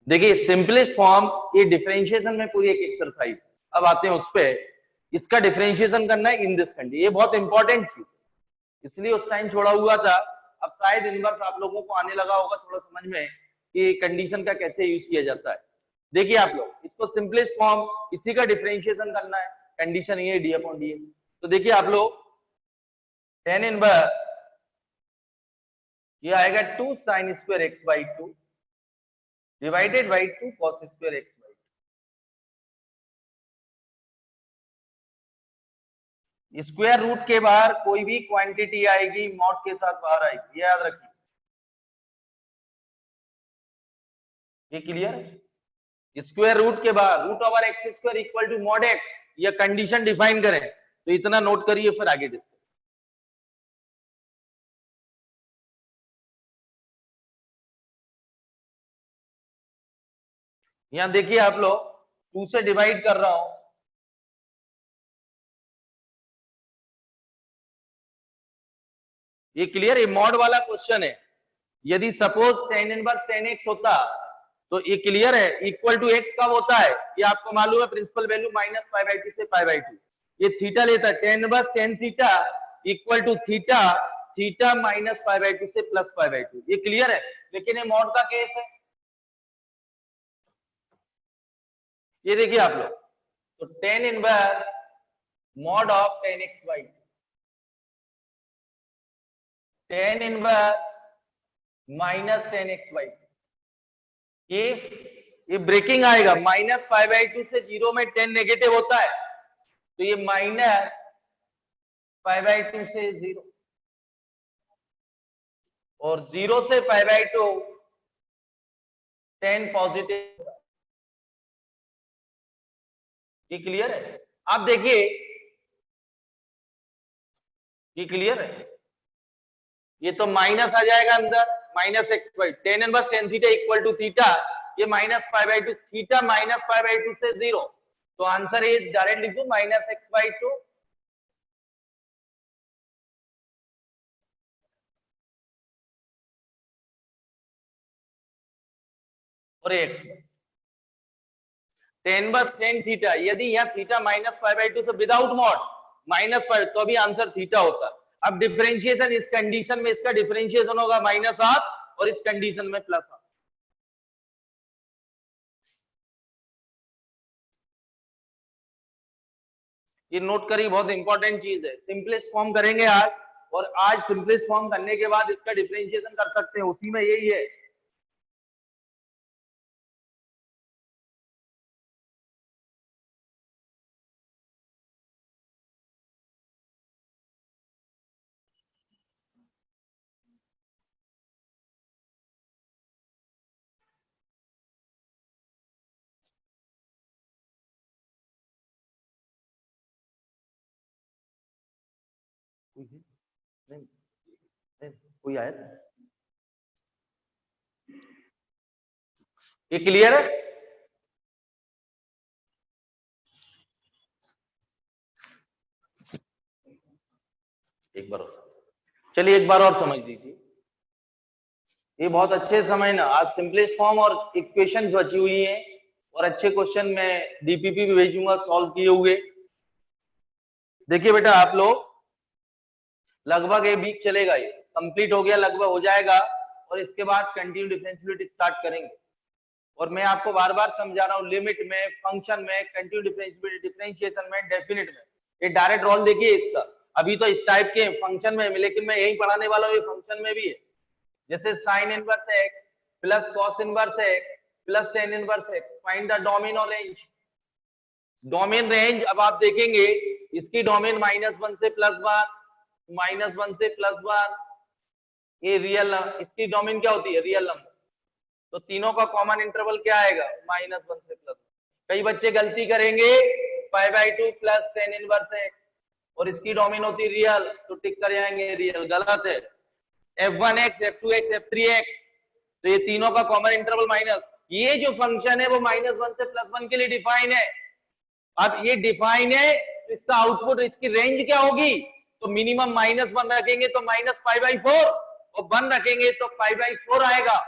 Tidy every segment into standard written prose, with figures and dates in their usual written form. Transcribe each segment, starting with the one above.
देखिए simplest form, ये differentiation में पूरी एक एक्सरसाइज। अब आते हैं उस पे, इसका डिफरेंशिएशन करना है इन दिस कंडीशन, ये बहुत इंपॉर्टेंट चीज, इसलिए उस टाइम छोड़ा हुआ था। अब शायद इनवर्स आप लोगों को आने लगा होगा थोड़ा समझ में कि कंडीशन का कैसे यूज किया जाता है। देखिए आप लोग, इसको सिंपलेस्ट फॉर्म, इसी का डिफरेंशिएशन करना है, कंडीशन ये डी अपॉन डी। तो देखिए आप लोग, टेन इनवर्स ये आएगा 2 sin square X by 2 divided by 2 cos square X by 2। Square root के बाहर कोई भी क्वांटिटी आएगी मॉड के साथ बाहर आएगी, ये याद रखिए। ये क्लियर है? स्क्वायर रूट के बाहर root over X square equal to mod X, ये कंडीशन डिफाइन करें तो इतना नोट करिए, फिर आगे डिस्कस। यहां देखिए आप लोग, 2 से डिवाइड कर रहा हूं, ये क्लियर है? मॉड वाला क्वेश्चन है। यदि suppose tan inverse tan x होता तो ये क्लियर है, इक्वल टू x कब होता है? ये आपको मालूम है, principal value minus pi by 2 से पाई बाई 2। ये थीटा लेता है, tan inverse tan theta equal to theta theta minus pi by 2 से प्लस पाई बाई 2। ये क्लियर है? लेकिन ये मॉड का केस है। ये देखिए आप लोग, तो tan inverse mod of tan x by tan inverse minus tan x by, ये ब्रेकिंग आएगा, माइनस पाई बाई 2 से 0 में 10 नेगेटिव होता है, तो ये माइनस पाई बाई 2 से 0 और 0 से पाई बाई 2 10 पॉजिटिव। ये क्लियर है? आप देखिए, ये क्लियर है? ये तो माइनस आ जाएगा अंदर, minus X by tan inverse tan theta equal to theta, ये minus pi by 2 theta minus pi by 2 से 0, तो आंसर ये डायरेक्ट लिख दो माइनस एक्स बाई 2 और एक्स टेन बस टेन थीटा। यदि यहाँ थीटा माइनस पाई बाई 2 से विदाउट मॉड माइनस पाई, तो अभी आंसर थीटा होता। अब डिफरेंशिएशन, इस कंडीशन में इसका डिफरेंशिएशन होगा माइनस हाफ और इस कंडीशन में प्लस हाफ। ये नोट करिए, बहुत इंपॉर्टेंट चीज है। सिंपलेस्ट फॉर्म करेंगे आज, और आज सिंपलेस्ट फॉर्म करने के बाद इसका डिफरेंशिएशन कर सकते हैं, उसी में यही है। नहीं, कोई आया था? ये क्लियर है? एक बार और, चलिए एक बार और समझ लीजिए, ये बहुत अच्छे समझना। आज सिंपलेस्ट फॉर्म और इक्वेशन बची हुई है, और अच्छे क्वेश्चन मैं डीपीपी भी भेजूंगा सॉल्व किए हुए। देखिए बेटा आप लोग, लगभग एक वीक चलेगा, ये कंप्लीट हो गया, लगभग हो जाएगा, और इसके बाद कंटिन्यू डिफरेंशिएबिलिटी स्टार्ट करेंगे। और मैं आपको बार बार समझा रहा हूँ, लिमिट में, फंक्शन में, कंटिन्यू डिफरेंशिएबिलिटी, डिफरेंशिएशन में, डेफिनेट में, ये डायरेक्ट रोल देखिए इसका। अभी तो इस टाइप के फंक्शन में, लेकिन मैं यही पढ़ाने वाला हूँ, ये फंक्शन में भी है। जैसे sine inverse x plus cos inverse x plus tan inverse x, find the domain और रेंज। डोमेन रेंज अब आप देखेंगे, इसकी डोमेन -1 से +1, -1 से +1, ये रियल, इसकी डोमेन क्या होती है? Real number. तो तीनों का कॉमन इंटरवल क्या आएगा? -1 से +1। कई बच्चे गलती करेंगे, पाई by 2 plus tan inverse x, और इसकी डोमेन होती रियल, तो टिक कर जाएंगे रियल। गलत है। f1x, f2x, f3x, तो ये तीनों का कॉमन इंटरवल माइनस, ये जो फंक्शन है वो -1 से +1 के लिए डिफाइन है। अब ये डिफाइन है, तो इसका आउटपुट, इसकी रेंज क्या होगी? तो मिनिमम -1 रखेंगे तो -π/4, और 1 रखेंगे तो π/4 आएगा।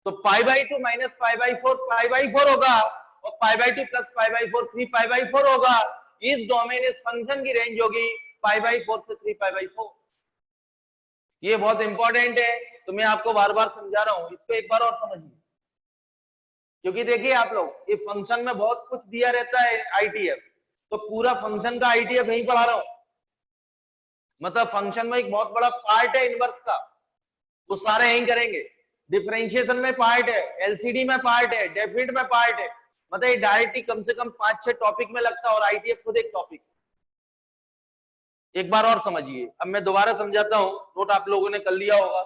तो π/2 माइनस π/4 π/4 होगा, और π/2 प्लस π/4 3π/4 होगा। इस डोमेन इस फंक्शन की रेंज होगी π/4 से 3π/4। ये बहुत इंपॉर्टेंट है, तो मैं आपको बार बार समझा रहा हूं, इसको एक बार और समझिए। क्योंकि देखिए आप लोग, ये फंक्शन में बहुत कुछ दिया रहता है आईटीएफ, तो पूरा फंक्शन का आईटीएफ यही पढ़ा रहा हूं। मतलब फंक्शन में एक बहुत बड़ा पार्ट है इनवर्स का, वो सारे यही करेंगे। डिफरेंशिएशन में पार्ट है, एलसीडी में पार्ट है, डेफिनेट में पार्ट है। मतलब ये डायरेक्टली कम से कम 5-6 टॉपिक में लगता है, और आईटीएफ खुद एक टॉपिक। एक बार और समझिए, अब मैं दोबारा समझाता हूं, नोट आप लोगों ने कर लिया होगा।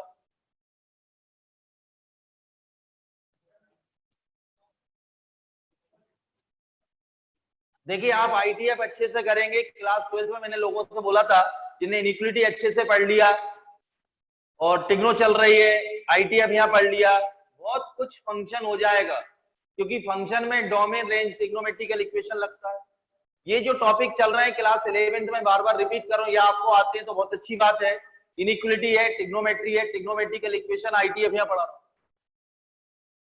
देखिए आप आईटीएफ अच्छे से करेंगे। क्लास 12 में मैंने लोगों से बोला था जिन्हें इनिक्विटी अच्छे से पढ़ लिया और टिग्नो चल रही है, आईटीएफ यहां पढ़ लिया, बहुत कुछ फंक्शन हो जाएगा। क्योंकि फंक्शन में डोमेन, रेंज, ट्रिग्नोमेट्रिकल इक्वेशन लगता है। ये जो टॉपिक चल रहे हैं क्लास 11 में, बार बार रिपीट कर रहा हूं, या आपको आते हैं तो बहुत अच्छी बात है। इनिक्विटी है, ट्रिग्नोमेट्री है, ट्रिग्नोमेट्रिकल इक्वेशन, आईटीएफ यहां पढ़ा।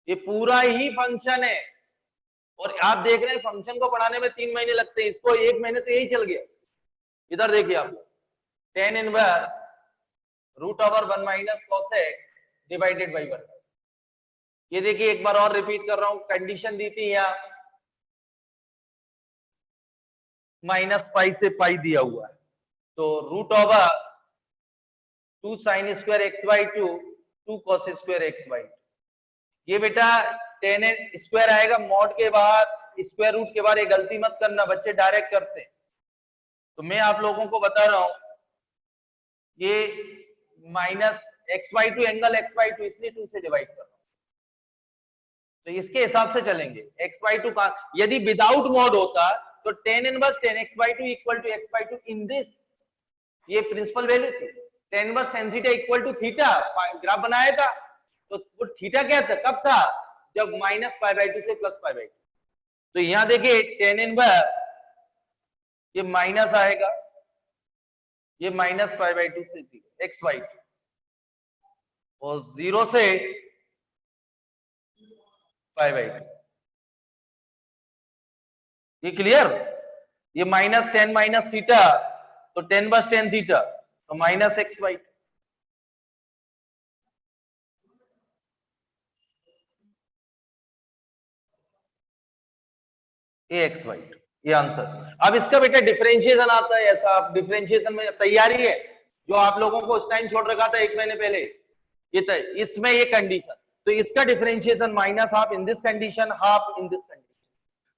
ये पूरा ही फंक्शन है। और आप देख रहे हैं फंक्शन को पढ़ाने में 3 महीने लगते हैं, इसको 1 महीने तो यही चल गया। इधर देखिए आप, tan inverse √1 minus cosec divided by 1। ये देखिए एक बार और रिपीट कर रहा हूं, कंडीशन दी थी यहाँ -π से π दिया हुआ है, तो √2 sin square x/2 2 cos square x/2। ये बेटा tan स्क्वायर आएगा मॉड के बाद, स्क्वायर रूट के बाद। ये गलती मत करना, बच्चे डायरेक्ट करते हैं। तो मैं आप लोगों को बता रहा हूं, ये -x/2 एंगल x/2, इसलिए 2 से डिवाइड कर रहा हूं। तो इसके हिसाब से चलेंगे। x/2 का यदि विदाउट मॉड होता तो tan inverse tan x/2 equal to x/2 in this, ये प्रिंसिपल वैल्यू थी। tan inverse tan theta equal to theta, graph बनाया था, तो वो थीटा क्या था, कब था, जब -π/2 से +π/2। तो यहां देखिए tan इनवर्स ये माइनस आएगा, ये -π/2 से x/2, और 0 से π/2। ये क्लियर। ये -tan माइनस थीटा, तो tan बस tan थीटा, तो -x/2। ये x/2, ये आंसर। अब इसका बेटा डिफरेंशिएशन आता है ऐसा। आप डिफरेंशिएशन में तैयारी है, जो आप लोगों को उस टाइम छोड़ रखा था 1 महीने पहले, ये इसमें ये कंडीशन, तो इसका differentiation -half in this condition, half in this condition.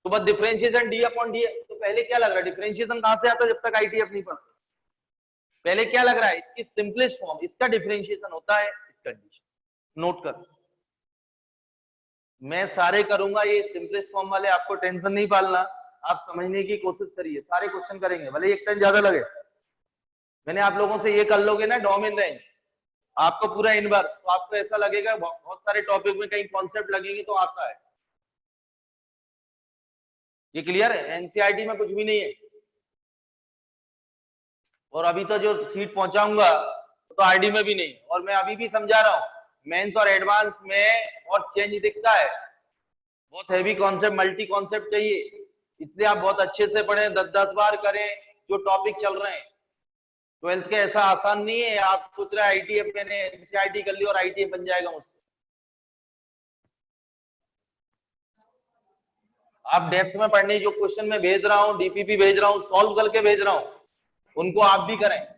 तो बस डिफरेंशिएशन d/d। तो पहले क्या लग रहा है, डिफरेंशिएशन कहां से आता है जब तक आईटीएफ नहीं पढ़ते। पहले क्या लग रहा है, इसकी सिंपलेस्ट फॉर्म, इसका डिफरेंशिएशन होता है इस कंडीशन। नोट कर, मैं सारे करूंगा, ये सिंपलेस्ट फॉर्म वाले आपको टेंशन नहीं पालना। आप समझने की कोशिश करिए, सारे क्वेश्चन करेंगे, भले एक टाइम ज्यादा लगे। मैंने आप लोगों से ये कर लोगे ना डोमेन रेंज, आपको पूरा इनवर्स, तो आपको ऐसा लगेगा बहुत सारे टॉपिक में कहीं कॉन्सेप्ट लगेंगे तो आता है। ये क्लियर है, एनसीईआरटी में कुछ भी नहीं है। और अभी तो जो सीट पहुंचाऊंगा तो आरडी में भी नहीं। और मैं अभी भी समझा रहा हूं, मेंस और एडवांस में बहुत चेंज दिखता है, बहुत हैवी कॉन्सेप्ट, मल्टी कॉन्सेप्ट चाहिए। इसलिए आप बहुत अच्छे से पढ़ें, 10-10 बार करें जो टॉपिक चल रहे हैं। 12th के ऐसा आसान नहीं है आप सोच रहे आईटीएफ, मैंने एनसीईआरटी कर ली और आईटीएफ बन जाएगा मुझसे। आप डेप्थ में पढ़ने, जो क्वेश्चन में भेज रहा हूं, डीपीपी भेज रहा हूं, सॉल्व करके भेज रहा हूं, उनको आप भी करें।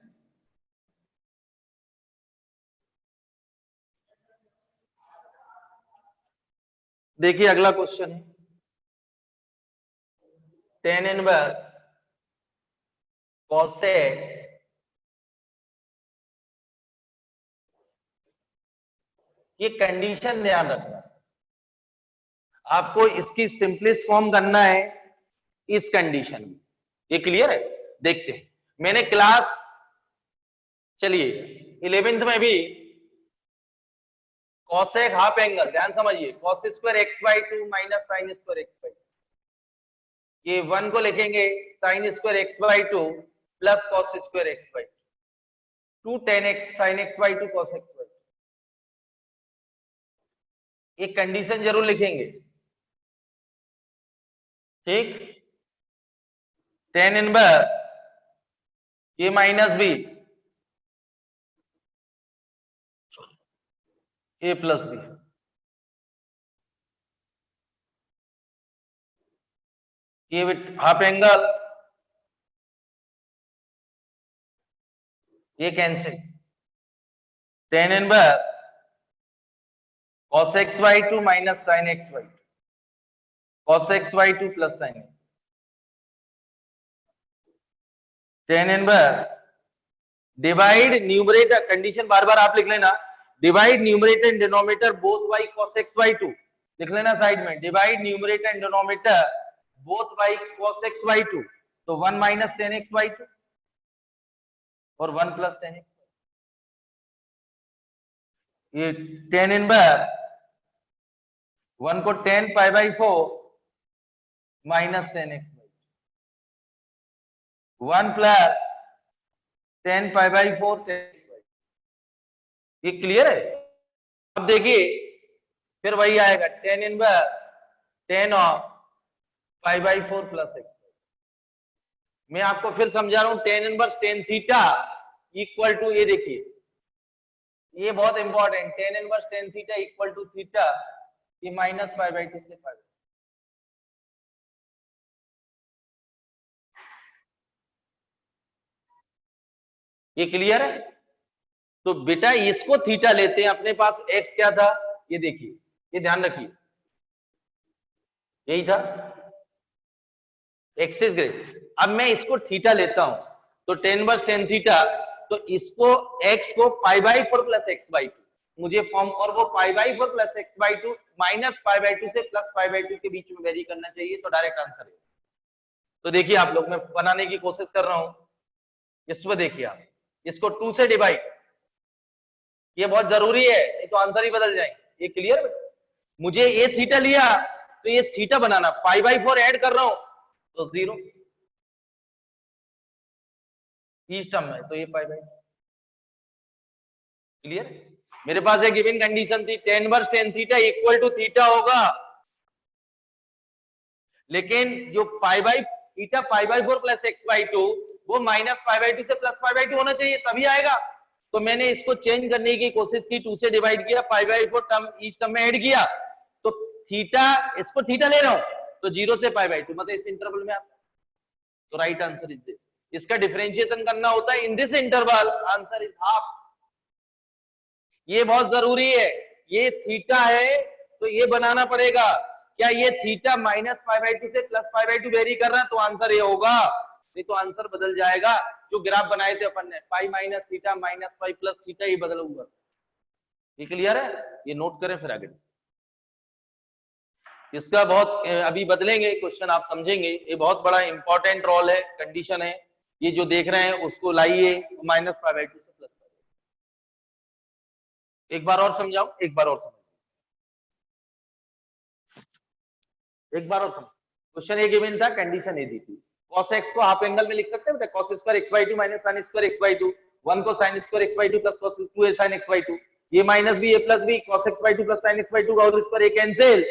देखिए अगला क्वेश्चन है, tan इनवर्स cosec ये कंडीशन ध्यान रखना, आपको इसकी सिंपलेस्ट फॉर्म करना है इस कंडीशन में। ये क्लियर है। देखते हैं, मैंने क्लास, चलिए 11th में भी cosec हाफ एंगल, ध्यान समझिए, cos square x/2 minus sin square x/2, ये 1 को लिखेंगे sin square x/2 plus cos square x/2, 2 tan x sin x/2 cos x/2। एक कंडीशन जरूर लिखेंगे, ठीक। टेन इनवर्स ए माइनस बी ए प्लस बी, ये हाफ एंगल, ये cancel, tan inverse cos x by 2 minus sin x by 2, cos x by 2 plus sin x, tan inverse divide numerator, condition बार बार आप लिख लेना, divide numerator and denominator both by cos x by 2, लिख लेना side में, divide numerator and denominator both by cos x by 2, तो 1 minus tan X by 2 और 1 प्लस टेन एक्स, ये टेन इनवर्स 1 को 10 pi by 4 minus tan X by 1 plus 10 pi by 4 10 X by, ये clear है। अब देखिए फिर वही आएगा, tan inverse 10 of pi by 4 plus X, मैं आपको फिर समझा रहा हूं, tan inverse tan theta equal to, ये देखिए ये बहुत important, tan inverse tan theta equal to theta, ये माइनस पाई बाई 2 से पाई, ये क्लियर है। तो बेटा इसको थीटा लेते हैं, अपने पास एक्स क्या था, ये देखिए, ये ध्यान रखिए, यही था एक्स इज ग्रेट, अब मैं इसको थीटा लेता हूं, तो टेन वर्स टेन थीटा, तो इसको एक्स को पाई बाई 4 प्लस एक्स बाई 2 मुझे फॉर्म, और वो पाई by 4 plus X by 2 minus pi by 2 से प्लस पाई बाई 2 के बीच में वेरी करना चाहिए, तो डायरेक्ट आंसर है। तो देखिए आप लोग, मैं बनाने की कोशिश कर रहा हूं, इसमें देखिए आप, इसको 2 से डिवाइड, ये बहुत जरूरी है, नहीं तो आंसर ही बदल जाएंगे, ये क्लियर। मुझे ये थीटा लिया, तो ये theta banana, pi by 4 add कर रहा हूं तो 0 इस टर्म में, तो ये पाई बाई, क्लियर। मेरे पास एक गिवन कंडीशन थी, tan inverse tan theta equal to theta होगा, लेकिन जो pi by theta pi by 4 plus X by 2 वो माइनस पाई बाई 2 से प्लस पाई बाई 2 होना चाहिए, तभी आएगा। तो मैंने इसको चेंज करने की कोशिश की, 2 से डिवाइड किया, पाई बाई 4 टर्म इस टर्म में ऐड किया, तो थीटा, इसको थीटा ले रहा हूं, तो 0 से पाई बाई 2 मतलब इस इंटरवल में आता, तो राइट आंसर इज दिस। इसका डिफरेंशिएशन करना होता है in this interval, answer is half, ये बहुत जरूरी है, ये थीटा है तो ये बनाना पड़ेगा, क्या ये थीटा माइनस पाई बाई 2 से प्लस पाई बाई 2 वेरी कर रहा है, तो आंसर ये होगा, नहीं तो आंसर बदल जाएगा, जो ग्राफ बनाए थे अपन ने, pi minus theta minus pi plus theta, ये बदलूंगा, ये क्लियर है, ये नोट करें फिर आगे, इसका बहुत अभी बदलेंगे क्वेश्चन, आप समझेंगे, ये बहुत बड़ा इंपॉर्टेंट रोल है, कंडीशन है, ये जो देख रहे हैं उसको लाइए, माइनस पाई बाई 2 से प्लस पाई, एक बार और समझाऊं, एक बार और समझ, एक बार और समझ, क्वेश्चन ये गिवन था, कंडीशन ये दी थी, cos x को हाफ एंगल में लिख सकते हैं, cos square x by 2 minus sin square x by 2, 1 को sin square x by 2 plus cos 2 sin x by 2, ये minus b a plus b cos x by 2 plus sin x by 2 का whole square, ये cancel,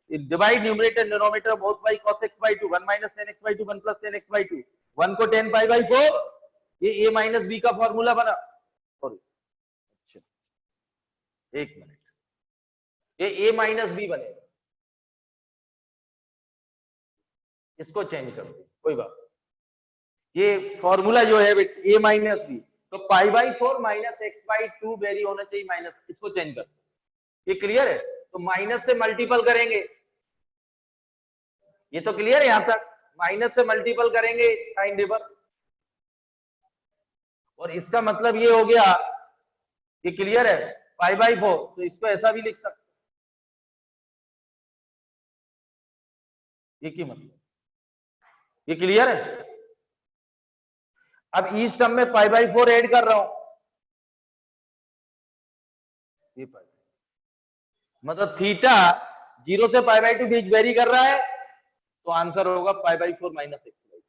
divide numerator and denominator both by cos x by 2, 1 minus tan x by 2 1 plus tan x by 2, 1 को 10 pi by 4, ये a minus b का formula बना, sorry अच्छा एक minute, ये a minus b बनेगा, इसको चेंज कर दो, कोई बात, ये फॉर्मूला जो है ए माइनस बी, तो पाई by 4 minus X by 2 very होना चाहिए माइनस, इसको चेंज कर, ये क्लियर है, तो माइनस से मल्टीपल करेंगे, ये तो क्लियर है यहां तक, माइनस से मल्टीपल करेंगे साइन रिवर्स, और इसका मतलब ये हो गया, ये क्लियर है, पाई बाई 4, तो इसको ऐसा भी लिख सकते, ये की मतलब, ये क्लियर है। अब इस टर्म में पाई बाई 4 ऐड कर रहा हूं, ये पाई, मतलब थीटा 0 से पाई बाई 2 बीच वेरी कर रहा है, तो आंसर होगा पाई बाई 4 माइनस एक्स बाई,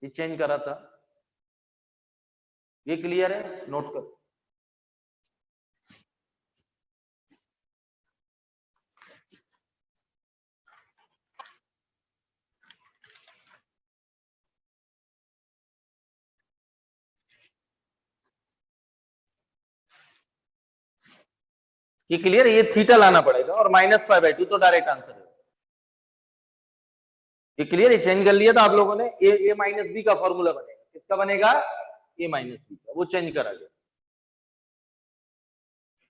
ये चेंज करा था, ये क्लियर है, नोट करो। ये क्लियर है, ये थीटा लाना पड़ेगा और -π/2 तो डायरेक्ट आंसर है। ये क्लियर है, चेंज कर लिया था आप लोगों ने। ए माइनस बी का फॉर्मूला बनेगा, किसका बनेगा? ए माइनस बी का, वो चेंज करा गया।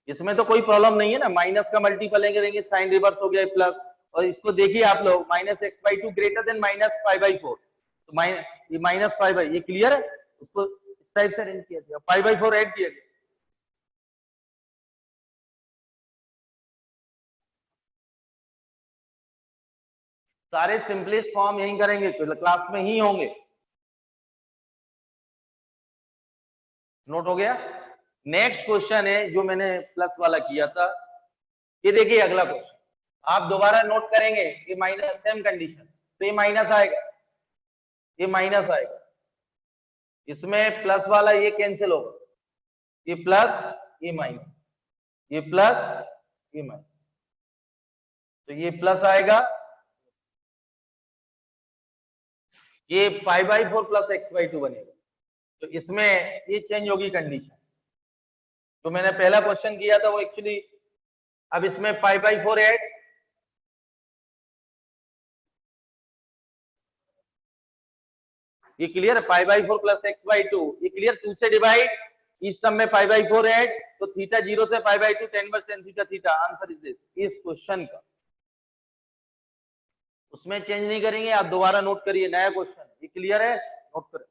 इसमें तो कोई प्रॉब्लम नहीं है ना, माइनस का मल्टीपल लेंगे, साइन रिवर्स हो गया प्लस। और इसको देखिए आप लोग, -x/2 ग्रेटर देन -π/4, तो ये -π/, ये क्लियर है, उसको इस टाइप से अरेंज किया गया, π/4 ऐड किया गया। सारे सिंपलेस्ट फॉर्म यही करेंगे, तो क्लास में ही होंगे। नोट हो गया? नेक्स्ट क्वेश्चन है जो मैंने प्लस वाला किया था, ये देखिए अगला क्वेश्चन, आप दोबारा नोट करेंगे, ये माइनस, सेम कंडीशन, तो ये माइनस आएगा, ये माइनस आएगा, इसमें प्लस वाला ये कैंसिल होगा, ये प्लस, ये माइनस, ये प्लस, ये माइनस, तो ये प्लस आएगा, ये 5/4 प्लस x/2 बनेगा। तो इसमें ये चेंज होगी कंडीशन। तो मैंने पहला क्वेश्चन किया था वो एक्चुअली, अब इसमें 5/4 ऐड, ये क्लियर है, 5/4 प्लस x/2, ये क्लियर, 2 से डिवाइड, इस टर्म में 5/4 ऐड, तो थीटा 0 से π/2, tan inverse tan theta theta, answer is this, इस क्वेश्चन का। उसमें चेंज नहीं करेंगे, आप दोबारा नोट करिए, नया क्वेश्चन, ये क्लियर है, नोट करें।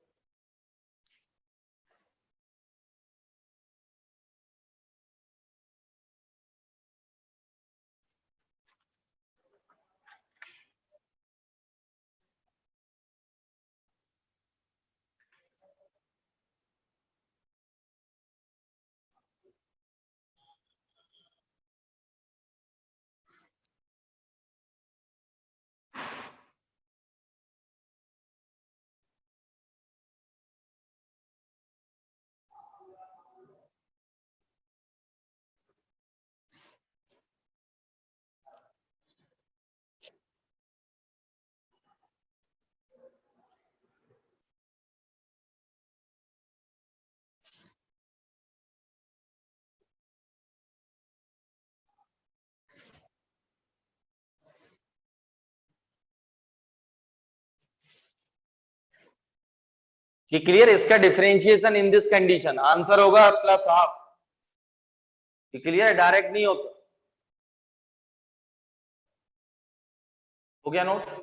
ये क्लियर, इसका differentiation in this condition, answer होगा +½ ये क्लियर है, डायरेक्ट नहीं होता। हो गया नोट?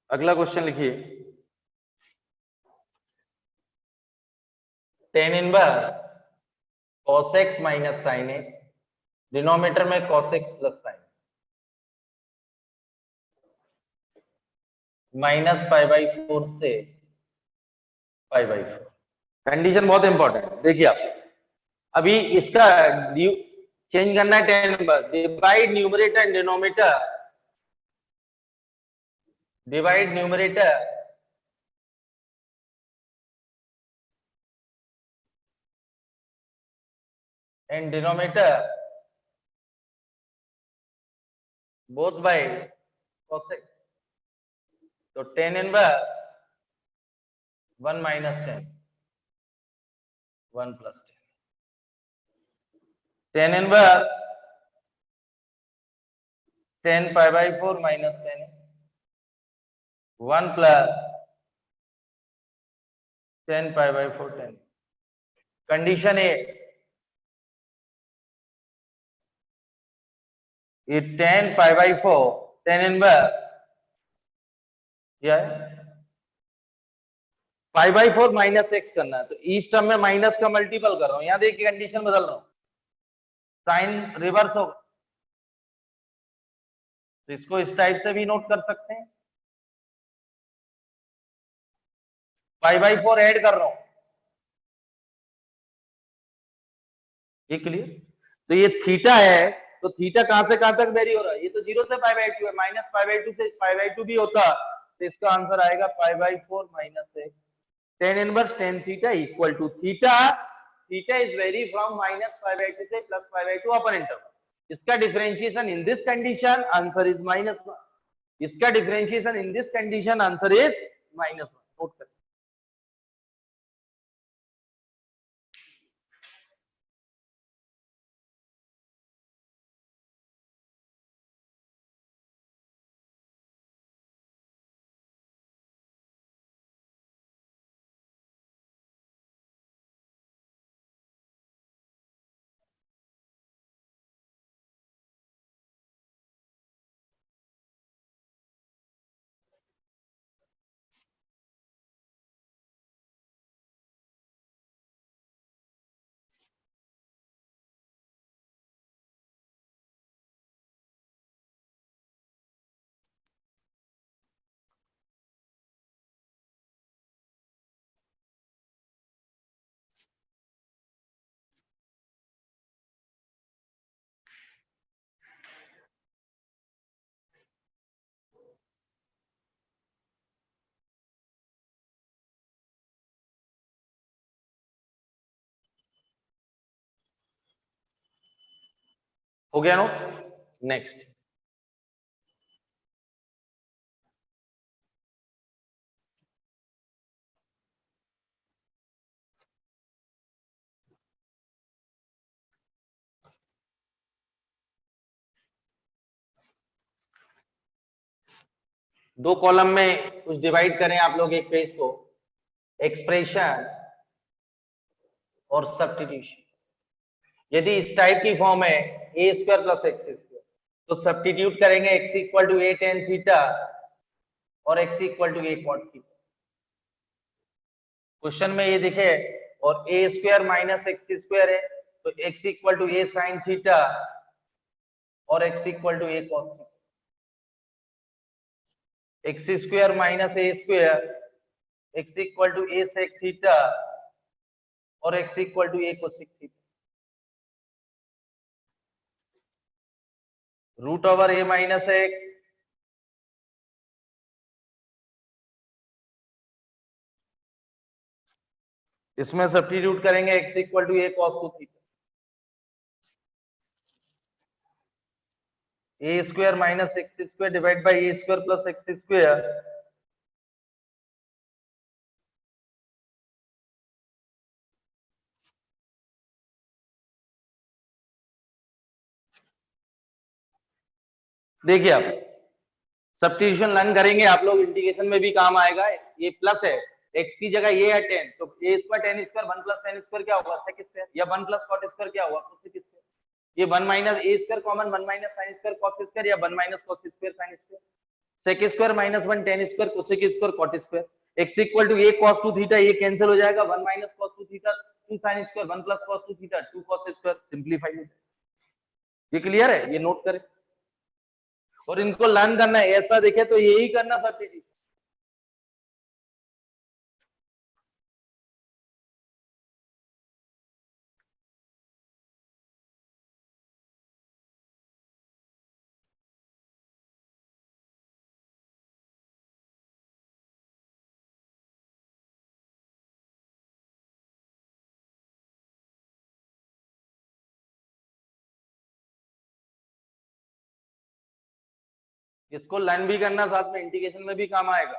अगला क्वेश्चन लिखिए, tan inverse cos x minus sin x, denominator में cos x प्लस sin, -π/4 से π/4। कंडीशन बहुत इंपॉर्टेंट है, देखिए आप अभी इसका चेंज करना है, tan inverse, divide numerator and denominator, divide numerator and denominator both by cos x, तो tan inverse 1 minus 10, 1 plus 10, tan inverse 10 π/4 minus 10, 1 plus 10 π/4 10। Condition A, ये 10 π/4 tan इनवर्स क्या है, π/4 माइनस x करना है, तो इस टर्म में माइनस का मल्टीपल कर रहा हूं, यहां देखिए कंडीशन बदल रहा हूं, साइन रिवर्स होगा, तो इसको इस टाइप से भी नोट कर सकते हैं, π/4 ऐड कर रहा हूं, ये क्लियर। तो ये थीटा है, तो थीटा कहां से कहां तक वेरी हो रहा है, ये तो 0 से π/2 है, -π/2 से π/2 भी होता तो इसका आंसर आएगा π/4 minus X. Tan inverse tan theta equal to theta, theta is vary from -π/2 से +π/2 अपन इंटरवल। इसका differentiation in this condition answer is -1। इसका differentiation in this condition answer is -1। Note करें। हो गया नो। नेक्स्ट, दो कॉलम में कुछ डिवाइड करें आप लोग एक पेज को, एक्सप्रेशन और सब्स्टिट्यूशन। यदि इस टाइप की फॉर्म है a² + x², तो सब्स्टिट्यूट करेंगे x = a tan थीटा और x = a cot theta. Question में ये दिखे और a² - x² है, तो x = a sin थीटा और x = a cos theta. x² - a², x = a sec theta और x = a cosec theta. √a - x इसमें सब्स्टिट्यूट करेंगे x = a cos 2 theta. a² - x² divide by a² + x²। देखिए आप substitution learn करेंगे आप लोग, integration में भी काम आएगा। ये प्लस है, x की जगह ये है 10, तो a² tan square 1 + tan square क्या होगा sec स्क्वायर, या 1 + cot स्क्वायर क्या होगा cosec स्क्वायर। ये 1 - a² common, 1 - sin square cos square या 1 - cos square sin square. sec square -1 tan square cosec square cot square. x = a cos 2 theta, ये cancel हो जाएगा, 1 - cos 2 theta 2 sin square, 1 + cos 2 theta 2 cos square, simplify हो जाएगा। ये clear है, ये note करें और इनको लर्न करना है। ऐसा देखे तो यही करना सब्स्टिट्यूशन। इसको लर्न भी करना, साथ में इंटीग्रेशन में भी काम आएगा।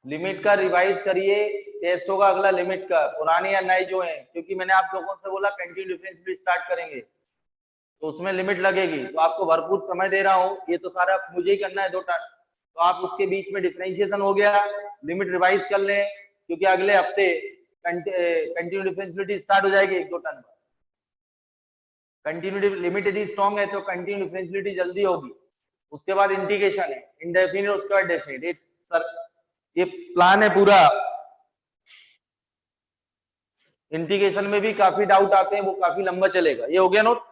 लिमिट का रिवाइज करिए, टेस्ट होगा अगला लिमिट का, पुराने या नए जो है, क्योंकि मैंने आप लोगों से बोला कंटिन्यू डिफरेंशियल स्टार्ट करेंगे तो उसमें लिमिट लगेगी, तो आपको भरपूर समय दे रहा हूँ। ये तो सारा मुझे ही करना है 2 टर्म, तो आप उसके बीच में डिफरेंशिएशन हो गया, लिमिट रिवाइज कर लें, क्योंकि अगले हफ्ते कंटिन्यू डिफरेंशियलिटी स्टार्ट हो जाएगी 1-2 टर्म। कंटिन्यू लिमिट यदि स्ट्रॉन्ग है तो कंटिन्यू डिफरेंशियलिटी जल्दी होगी। उसके बाद इंटीग्रेशन है इंडेफिनिट, उसके बाद डेफिनिट। ये प्लान है पूरा। इंटीग्रेशन में भी काफी डाउट आते हैं, वो काफी लंबा चलेगा। ये हो गया नोट।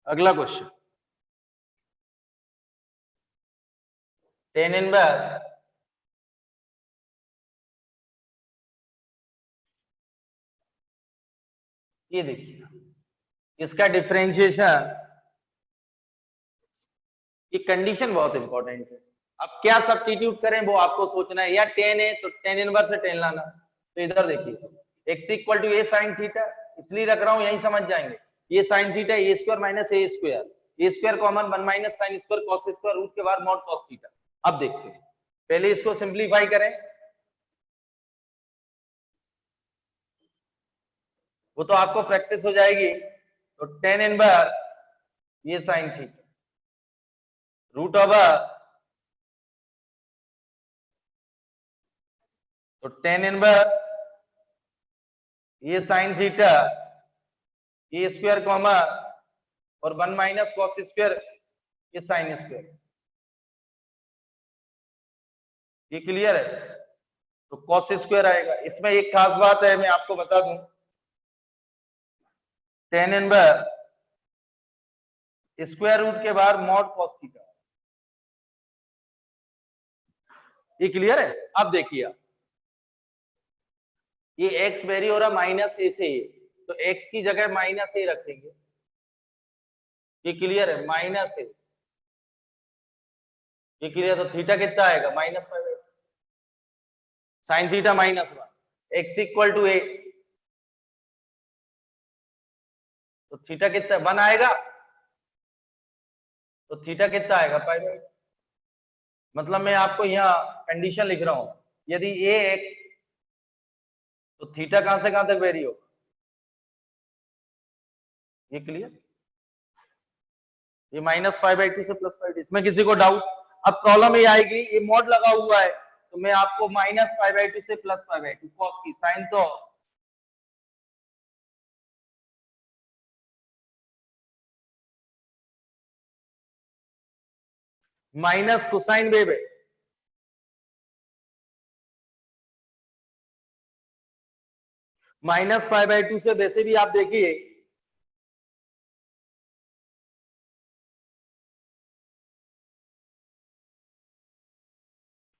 अगला क्वेश्चन, tan इनवर्स ये देखिए इसका डिफरेंशिएशन, ये कंडीशन बहुत इंपॉर्टेंट है। अब क्या सब्स्टिट्यूट करें वो आपको सोचना है, या टेन है तो टेन इनवर्स से टेन लाना। तो इधर देखिए X equal to A sine theta, इसलिए रख रहा हूं यही समझ जाएंगे। ये sine theta A square minus A square common 1 minus sine square cos square root के बाद मॉड कॉस थीटा। अब देखते हैं, पहले इसको सिंप्लीफाई करें, वो तो आपको प्रैक्टिस हो जाएगी। तो टेन इनवर्स ये साइन थीटा रूट ओवर, तो टेन इनवर्स ये साइन थीटा ये स्क्वायर कॉमा और 1 माइनस कॉस स्क्वायर ये साइन स्क्वायर। ये क्लियर है? तो कॉस स्क्वायर आएगा। इसमें एक खास बात है मैं आपको बता दूं, टेन इनवर्स स्क्वायर रूट के बाद मॉड कॉस थीटा। ये क्लियर है? अब देखिए आप, ये x वेरी हो रहा माइनस ए से ए, तो x की जगह माइनस ए रखेंगे। ये क्लियर है? माइनस ए, ये क्लियर। तो थीटा कितना आएगा? Minus five, sine theta minus 1, X equal to A, तो थीटा कितना 1 आएगा, तो थीटा कितना आएगा? पाई। मतलब मैं आपको यहाँ कंडीशन लिख रहा हूं, यदि ए एक्स तो थीटा कहां से कहां तक वेरी होगा। ये क्लियर? ये माइनस -π/2 से +π/2, इसमें किसी को डाउट? अब प्रॉब्लम ये आएगी, ये मॉड लगा हुआ है, तो मैं आपको -π/2 से +π/2 कॉस की साइन, तो माइनस कोसाइन वेव है, -π/2 से वैसे भी आप देखिए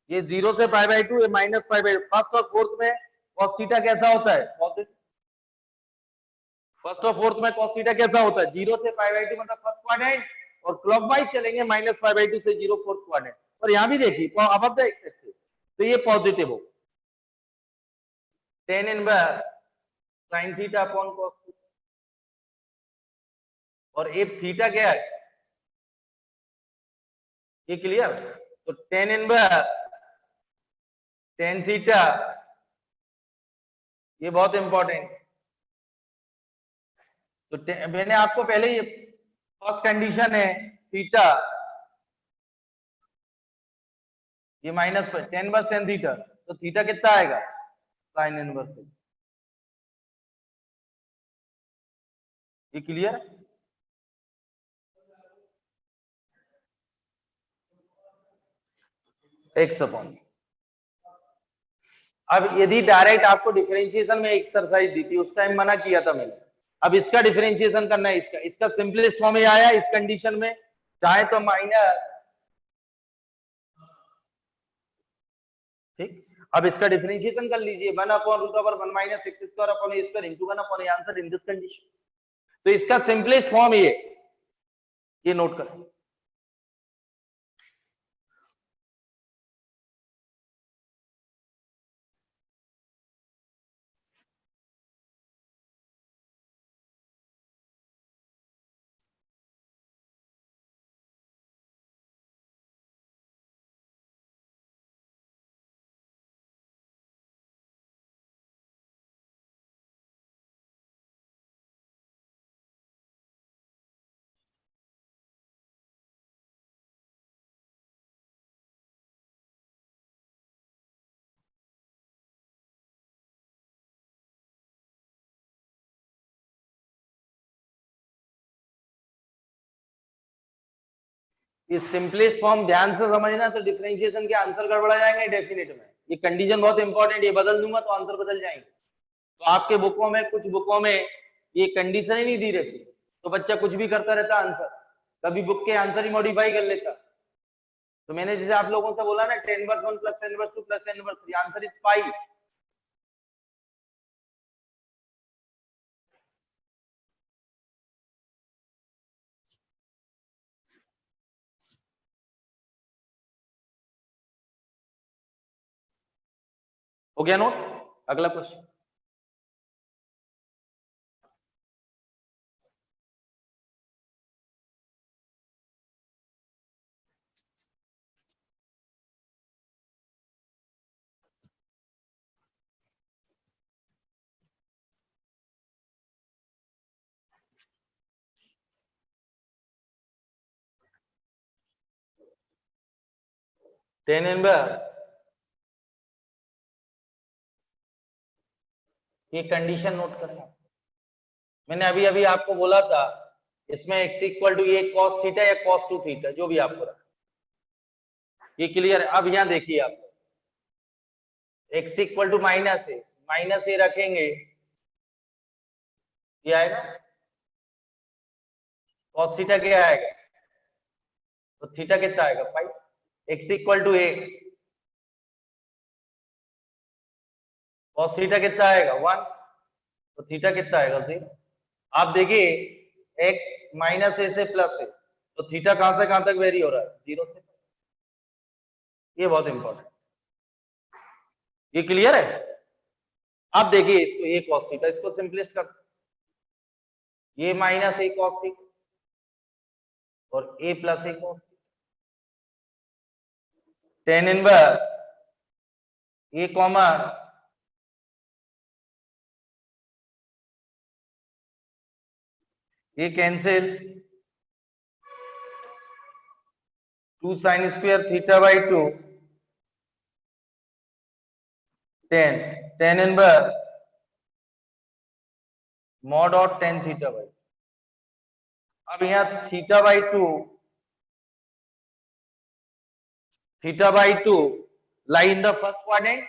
ये 0 से π/2 -π/2। फर्स्ट और फोर्थ में cos थीटा कैसा होता है? पॉजिटिव। फर्स्ट और फोर्थ में cos थीटा कैसा होता है? 0 से π/2 मतलब फर्स्ट क्वाड्रेंट, और क्लॉकवाइज चलेंगे -π/2 से 0 फोर्थ क्वाड्रेंट। और यहां भी देखिए अब तो ये पॉजिटिव हो, tan inverse sine theta upon cos theta, और एफ थीटा क्या है? ये क्लियर? तो टेन इनवर्स टेन थीटा, ये बहुत इंपॉर्टेंट। तो मैंने आपको पहले ही, फर्स्ट कंडीशन है थीटा ये माइनस पर टेन इनवर्स टेन थीटा, तो थीटा कितना आएगा? Sine inverse. ये क्लियर है? एक्स अपॉन, अब यदि डायरेक्ट आपको डिफरेंशिएशन में एक्सरसाइज दी थी उस टाइम मना किया था मैंने, अब इसका डिफरेंशिएशन करना है। इसका सिंपलेस्ट फॉर्म में आया इस कंडीशन में, चाहे तो माइनस, ठीक। अब इसका डिफरेंशिएशन कर लीजिए, 1/√1 minus X square upon A square into 1 upon A, answer in this condition. तो इसका सिंपलेस्ट फॉर्म ये नोट करें। इस सिंपलेस्ट फॉर्म ध्यान से समझना, तो डिफरेंशिएशन के आंसर गड़बड़ा जाएंगे डेफिनेट में। ये कंडीशन बहुत इंपॉर्टेंट, ये बदल दूंगा तो आंसर बदल जाएंगे। तो आपके बुकों में, कुछ बुकों में ये कंडीशन ही नहीं दी रहती, तो बच्चा कुछ भी करता रहता आंसर, कभी बुक के आंसर ही मॉडिफाई कर लेता। तो मैंने जैसे आप लोगों से बोला ना, ten inverse 1 plus tan inverse 2 plus tan inverse 3, answer is 5। हो गया नोट? अगला क्वेश्चन। टेन इनवर्स, ये कंडीशन नोट करना। मैंने अभी अभी आपको बोला था इसमें x इक्वल टू ये cos थीटा या cos 2 थीटा जो भी आपको रहा, ये क्लियर है? अब यहां देखिए आप x इक्वल टू माइनस ए रखेंगे, ये आएगा cos थीटा क्या आएगा, तो थीटा कितना आएगा 5। x equal to A cos थीटा कितना आएगा 1, तो थीटा कितना आएगा 0। आप देखिए x माइनस ए से प्लस ए, तो थीटा कहां से कहां तक वेरी हो रहा है 0 से। ये बहुत इंपॉर्टेंट, ये क्लियर है? आप देखिए इसको ये cos थीटा, इसको सिंपलिस्ट कर, ये माइनस ए cos थीटा और a plus A cos tan inverse A common ये cancel 2 sin square theta by 2 tan inverse mod of tan theta by. अब यहाँ theta by two lie in the first quadrant,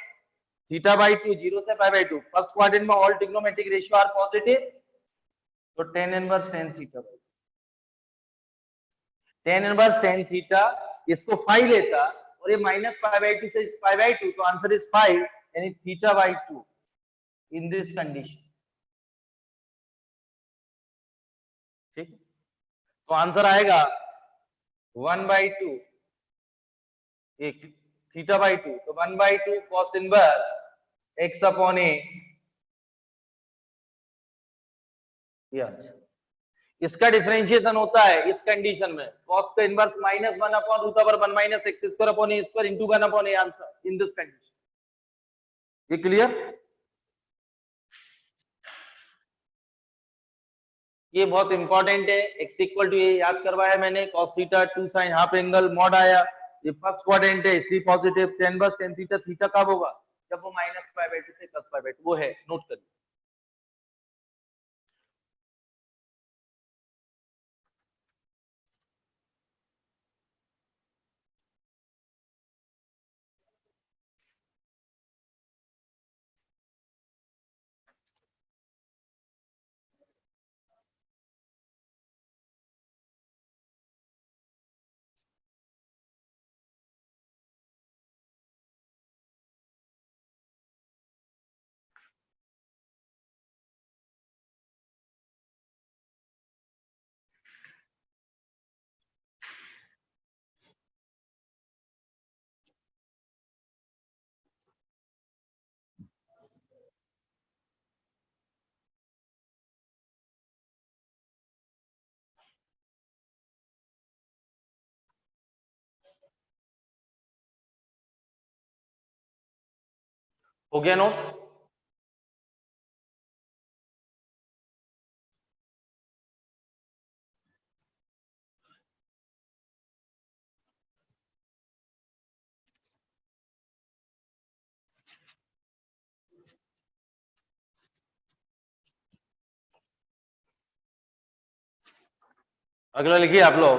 theta by 2 0 से pi by 2, first quadrant में all trigonometric ratio are positive, तो tan inverse tan theta by tan inverse tan theta, इसको 5 लेता और ये minus pi by 2 से pi by 2, तो answer is 5 यानी theta by 2 in this condition. ठीक, तो आंसर आएगा 1/2 एक थीटा बाई 2, तो 1/2 cos इनवर्स x अपॉन ए, ये आंसर। इसका डिफरेंशिएशन होता है इस कंडीशन में cos का inverse minus 1 upon root over 1 minus X square upon A square into 1 upon A, answer in this condition. ये क्लियर? ये बहुत इंपॉर्टेंट है, x इक्वल टू ये याद करवाया मैंने, cos theta 2 sin half angle mod आया, ये फर्स्ट क्वाड्रेंट है इसलिए positive, ten inverse tan theta, theta कब होगा जब वो माइनस पाई बाई 2 से प्लस पाई बाई 2, वो है, नोट करिए। हो गया नोट? अगला लिखिए आप लोग,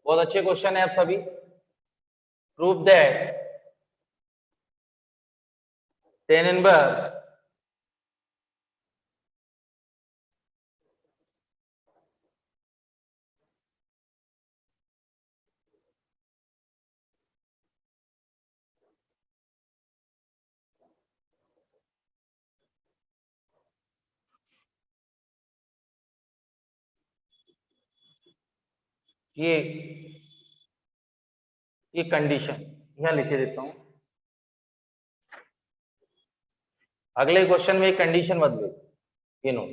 बहुत अच्छे क्वेश्चन है आप सभी। प्रूव दैट टेन इनवर्स ये कंडीशन यहां लिखे देता हूं, अगले क्वेश्चन में एक कंडीशन बदले, ये नोट।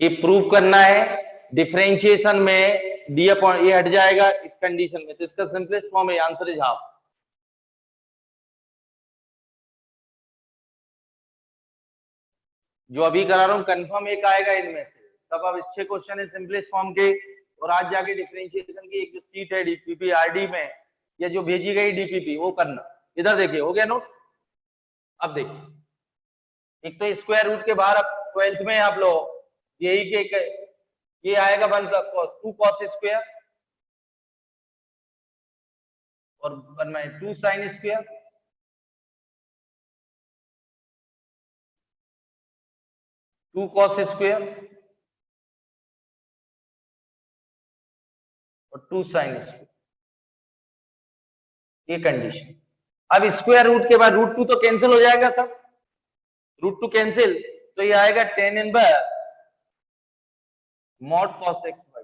ये प्रूव करना है डिफरेंशिएशन में डी अपॉन ये हट जाएगा इस कंडीशन में, तो इसका सिंपलेस्ट फॉर्म है आंसर इज हाफ। जो अभी करा रहा हूं कंफर्म एक आएगा इनमें से। तब अब 6 क्वेश्चन है सिंपलेस्ट फॉर्म के, और आज जाके डिफरेंशिएशन की एक जो सीट है डीपीपी आरडी में, या जो भेजी गई डीपीपी वो करना। इधर देखिए हो गया नोट। अब देखिए एक तो स्क्वायर रूट के बाहर, अब 12th में आप लोग यही के ये आएगा 2 cos स्क्वायर और 2 sin स्क्वायर, 2 cos स्क्वायर और 2 sin स्क्वायर, ये कंडीशन। अब स्क्वायर रूट के बाद √2 तो कैंसिल हो जाएगा सब, √2 कैंसिल, तो ये आएगा tan inverse mod cos x by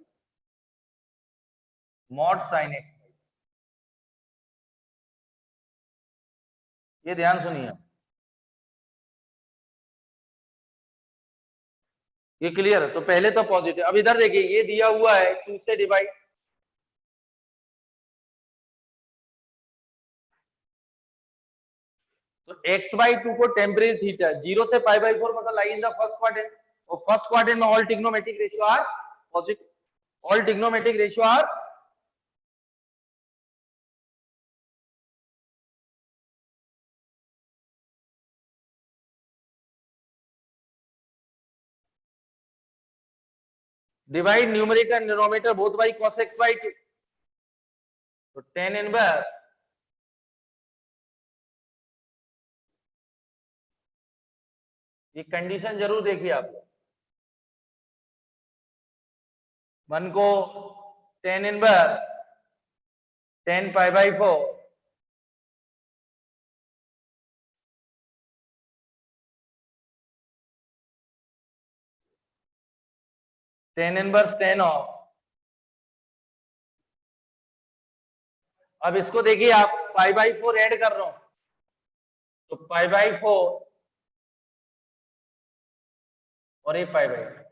mod sin x। ये ध्यान सुनिए, ये क्लियर है। तो पहले तो पॉजिटिव, अब इधर देखिए ये दिया हुआ है 2 से डिवाइड, तो x/2 को टेम्परेरी थीटा 0 से π/4 मतलब lie in the first quadrant, और फर्स्ट क्वाड्रेंट में all trigonometric ratio are positive, all trigonometric ratio are divide numerator denominator both by cos x/2, तो tan इनवर्स ये कंडीशन जरूर देखिए आप लोग। 1 को tan inverse tan π/4 tan inverse tan of, अब इसको देखिए आप π/4 ऐड कर रहा हूं, तो π/4 और ये π/4,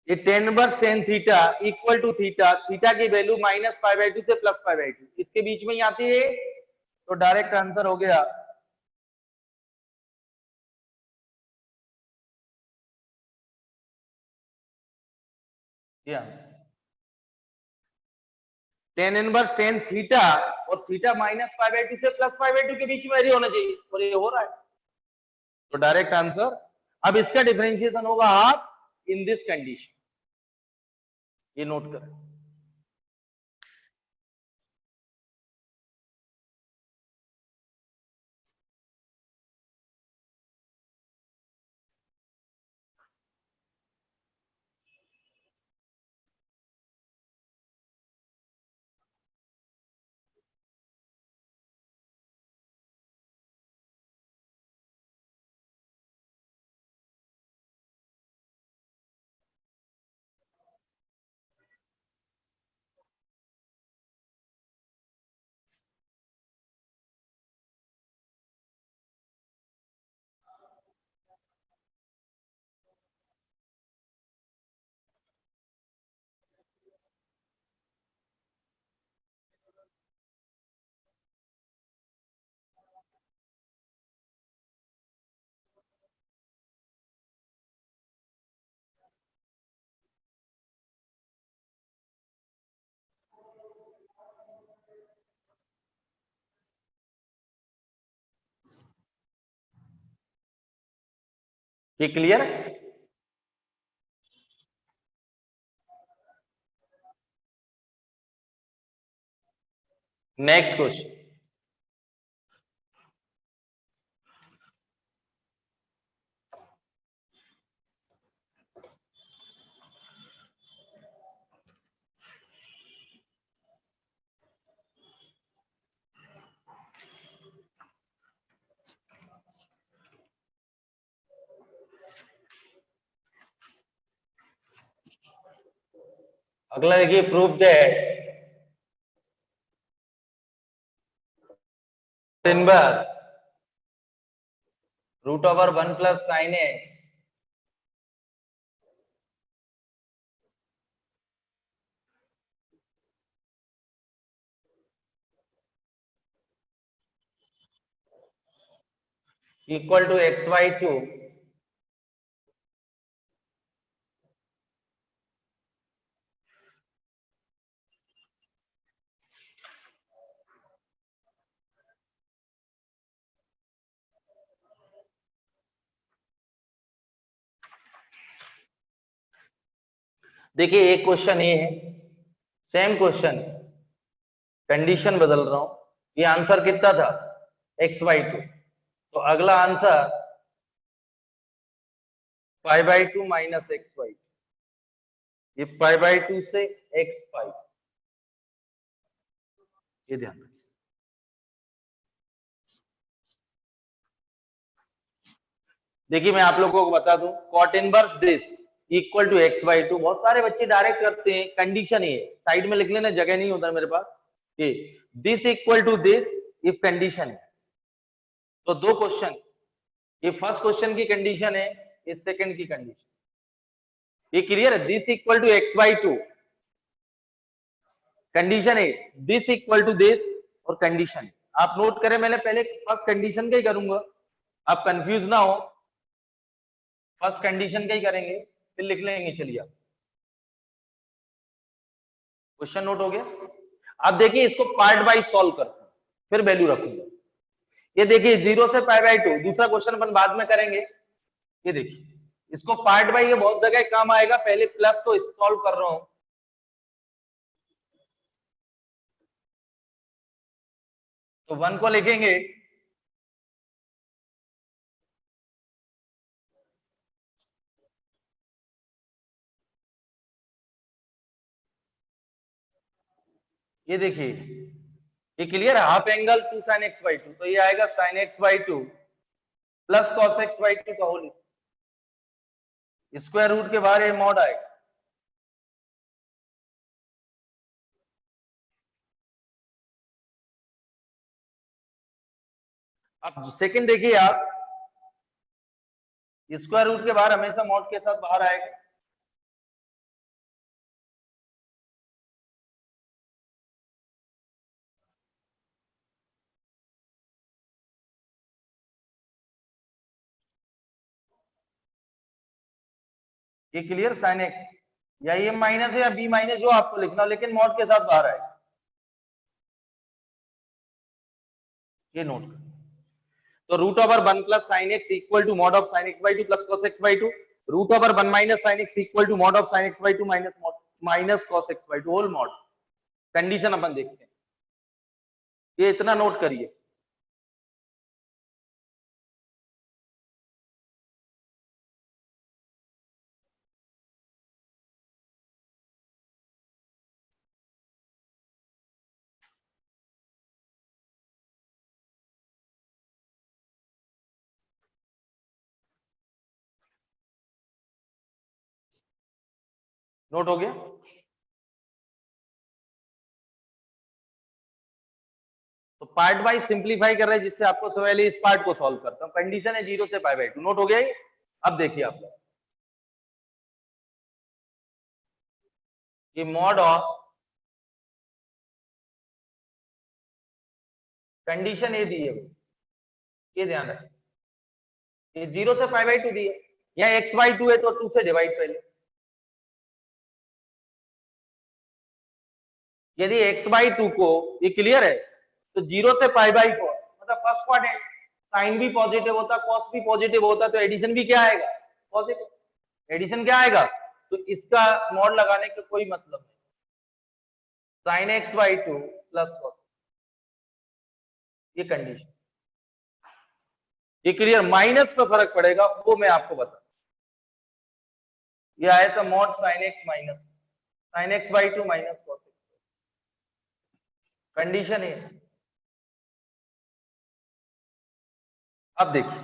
ये tan inverse tan theta equal to theta, theta की वैल्यू -π/2 से +π/2 इसके बीच में ही आती है, तो डायरेक्ट आंसर हो गया ये answer. tan inverse tan theta और थीटा -π/2 से +π/2 के बीच में वेरी होना चाहिए, और ये हो रहा है, तो डायरेक्ट आंसर। अब इसका डिफरेंशिएशन होगा हाफ इन दिस कंडीशन, ये नोट करें। ये क्लियर है? नेक्स्ट क्वेश्चन, अगला देखिए proof that inverse root over 1 plus sine X equal to xy2 देखिए एक क्वेश्चन ये है, सेम क्वेश्चन, कंडीशन बदल रहा हूं। ये आंसर कितना था xy2, तो अगला आंसर 5/2 माइनस xy, ये 5/2 से x5, ये ध्यान रखिए। देखिए मैं आप लोगों को बता दूं, cot inverse this equal to x/2, बहुत सारे बच्चे डायरेक्ट करते हैं, कंडीशन ये साइड में लिख लेना, जगह नहीं होता मेरे पास। ये this equal to this if condition है, तो दो क्वेश्चन, ये फर्स्ट क्वेश्चन की कंडीशन है, ये सेकंड की कंडीशन, ये क्लियर है। This equal to x/2 condition है, दिस इक्वल टू दिस और कंडीशन है। आप नोट करें, मैंने पहले फर्स्ट कंडीशन का ही करूंगा, आप कंफ्यूज ना हो, फर्स्ट कंडीशन का ही करेंगे फिर लिख लेंगे। चलिए आप क्वेश्चन नोट हो गया। अब देखिए इसको पार्ट वाइज सॉल्व करते हैं, फिर वैल्यू रखूंगा। ये देखिए 0 से π/2, दूसरा क्वेश्चन अपन बाद में करेंगे। ये देखिए इसको पार्ट वाइज, ये बहुत जगह काम आएगा, पहले प्लस को सॉल्व कर रहा हूं। तो 1 को लिखेंगे ये देखिए, ये क्लियर है, हाफ एंगल 2 sin x/2, तो ये आएगा sin x/2 plus cos x/2 का होल स्क्वायर रूट के बाहर ये मॉड आएगा। अब सेकंड देखिए आप, स्क्वायर रूट के बाहर हमेशा मॉड के साथ बाहर आएगा। ये क्लियर, sin x या ये माइनस है या बी माइनस, जो आपको लिखना, लेकिन मॉड के साथ बाहर आएगा, ये नोट कर। तो root over 1 plus sine X equal to mod of sine x/2 plus cos x/2, root over 1 minus sine X equal to mod of sine x/2 minus cos x/2 whole mod. Condition अपन देखते हैं, ये इतना note करिए। Note हो गया। तो part wise simplify कर रहे हैं, जिससे आपको पहले इस पार्ट को सॉल्व करता हूं। कंडीशन है 0 से π/2, नोट हो गया ये। अब देखिए आप लोग, ये मॉड ऑफ, कंडीशन ये दी है, ये ध्यान रखें, ये 0 से π/2 दी है, यहाँ x/2 है तो 2 से डिवाइड पहले। यदि x/2 को, ये क्लियर है, तो 0 से π/4, मतलब फर्स्ट पार्ट है, साइन भी पॉजिटिव होता, कॉस भी पॉजिटिव होता, तो एडिशन भी क्या आएगा, पॉजिटिव। एडिशन क्या आएगा, तो इसका मॉड लगाने का कोई मतलब नहीं। साइन x/2 प्लस कॉस, ये कंडीशन, ये क्लियर। माइनस पे फर्क पड़ेगा, वो मैं आपको बता, ये आया था mod sine x minus sine x/2 minus cos x, condition है। अब देखिए,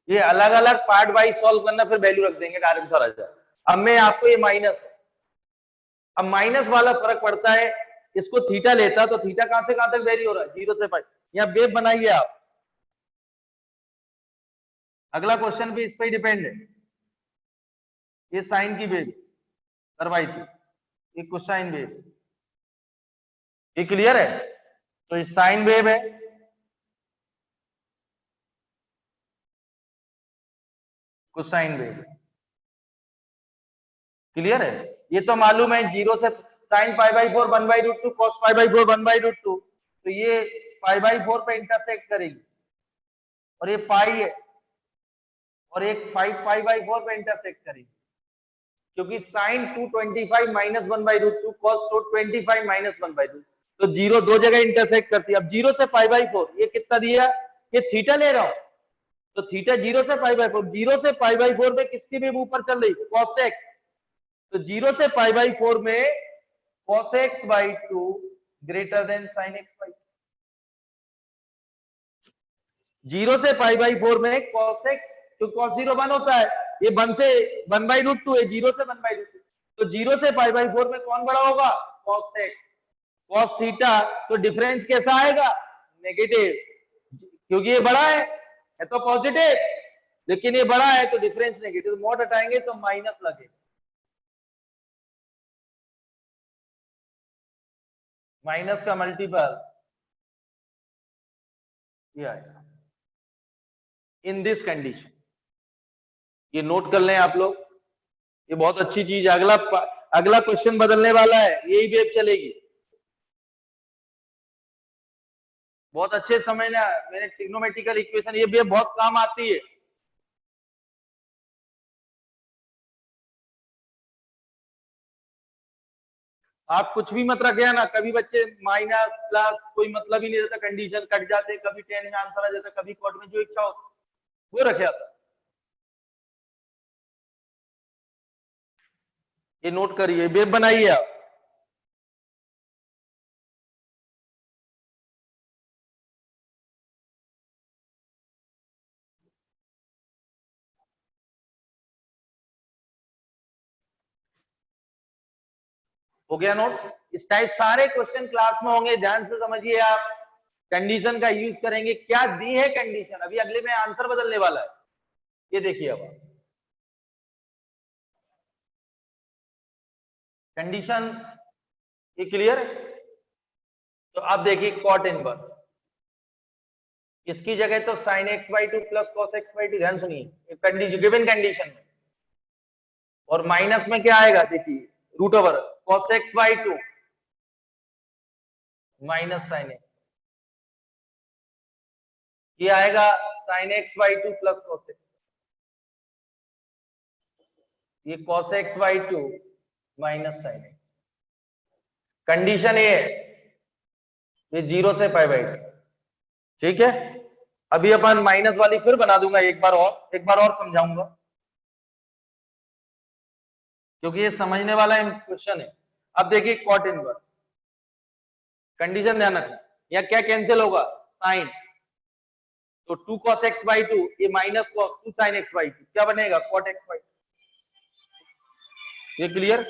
ये अलग अलग पार्ट वाइज सॉल्व करना, फिर वैल्यू रख देंगे, डायरेक्ट आंसर आ जाए। अब मैं आपको, ये माइनस, अब माइनस वाला फर्क पड़ता है इसको थीटा लेता तो थीटा कहां से कहां तक वेरी हो रहा है, 0 से 5। यहाँ वेव बनाइए आप, अगला क्वेश्चन भी इस पे डिपेंड है। ये साइन की वेव करवाई थी, ये कोसाइन वेव, ये क्लियर है। तो ये साइन वेव है, कोसाइन वेव, क्लियर है। ये तो मालूम है 0 से sine pi by 4 1/√2 cos pi by 4 1/√2, तो ये पाई बाई 4 पे इंटरसेक्ट करेगी, और ये पाई है, और एक 5 पाई बाई 4 पे इंटरसेक्ट करेगी, क्योंकि साइन 225 माइनस 1/√2 कॉस 225 माइनस 1/2, तो 0 दो जगह इंटरसेक्ट करती है। अब 0 से पाई बाई 4 ये कितना दिया, ये थीटा ले रहा हूं, तो थीटा 0 से पाई बाई 4, 0 से पाई बाई 4 में किसकी भी ऊपर चल रही, कॉस एक्स, तो 0 से पाई बाई 4 में cos x by 2 greater than sin x by 2, 0 से पाई बाई 4 में cos x, तो cos 0 1 होता है, ये 1 से 1/√2 है, 0 से 1/√2, तो 0 से पाई बाई 4 में कौन बड़ा होगा, cos x, cos थीटा, तो डिफरेंस कैसा आएगा, नेगेटिव, क्योंकि ये बड़ा है तो पॉजिटिव, लेकिन ये बड़ा है तो डिफरेंस नेगेटिव, मॉड हटाएंगे तो माइनस लगेगा, माइनस का मल्टीपल ये आएगा इन दिस कंडीशन। ये नोट कर लें आप लोग, ये बहुत अच्छी चीज है। अगला क्वेश्चन बदलने वाला है, यही वेव चलेगी। बहुत अच्छे समय ना, मैंने ट्रिग्नोमेट्रिकल इक्वेशन, ये वेव बहुत काम आती है। आप कुछ भी मत रखे ना, कभी बच्चे माइनस प्लस कोई मतलब ही नहीं रहता, कंडीशन कट जाते, कभी 10 में आंसर आ जाता, कभी कॉट में, जो इच्छा हो वो रखे आता। ये नोट करिए, वेव बनाइए आप। हो गया नोट। इस टाइप सारे क्वेश्चन क्लास में होंगे, ध्यान से समझिए आप। कंडीशन का यूज करेंगे, क्या दी है कंडीशन, अभी अगले में आंसर बदलने वाला है, ये देखिए। अब कंडीशन ये क्लियर है, तो आप देखिए कॉट इनवर्स, इसकी जगह तो sine X by 2 plus cos X by 2, ध्यान सुनिए कंडीशन, गिवन कंडीशन में, और माइनस में क्या आएगा, देखिए root over cos X by 2 minus sine X, ये आएगा sine X by 2 plus cos X, ये cos X by 2 minus sine X. Condition ये है, ये 0 से पाई बाई 2, ठीक है। अभी अपन माइनस वाली फिर बना दूंगा, एक बार और समझाऊंगा, क्योंकि ये समझने वाला क्वेश्चन है। अब देखिए कॉट इनवर्स, कंडीशन ध्यान रखना, या क्या कैंसिल होगा, साइन, तो 2 cos x बाई 2, ये minus cos 2 sin x by 2, क्या बनेगा, cot x बाई 2, ये क्लियर।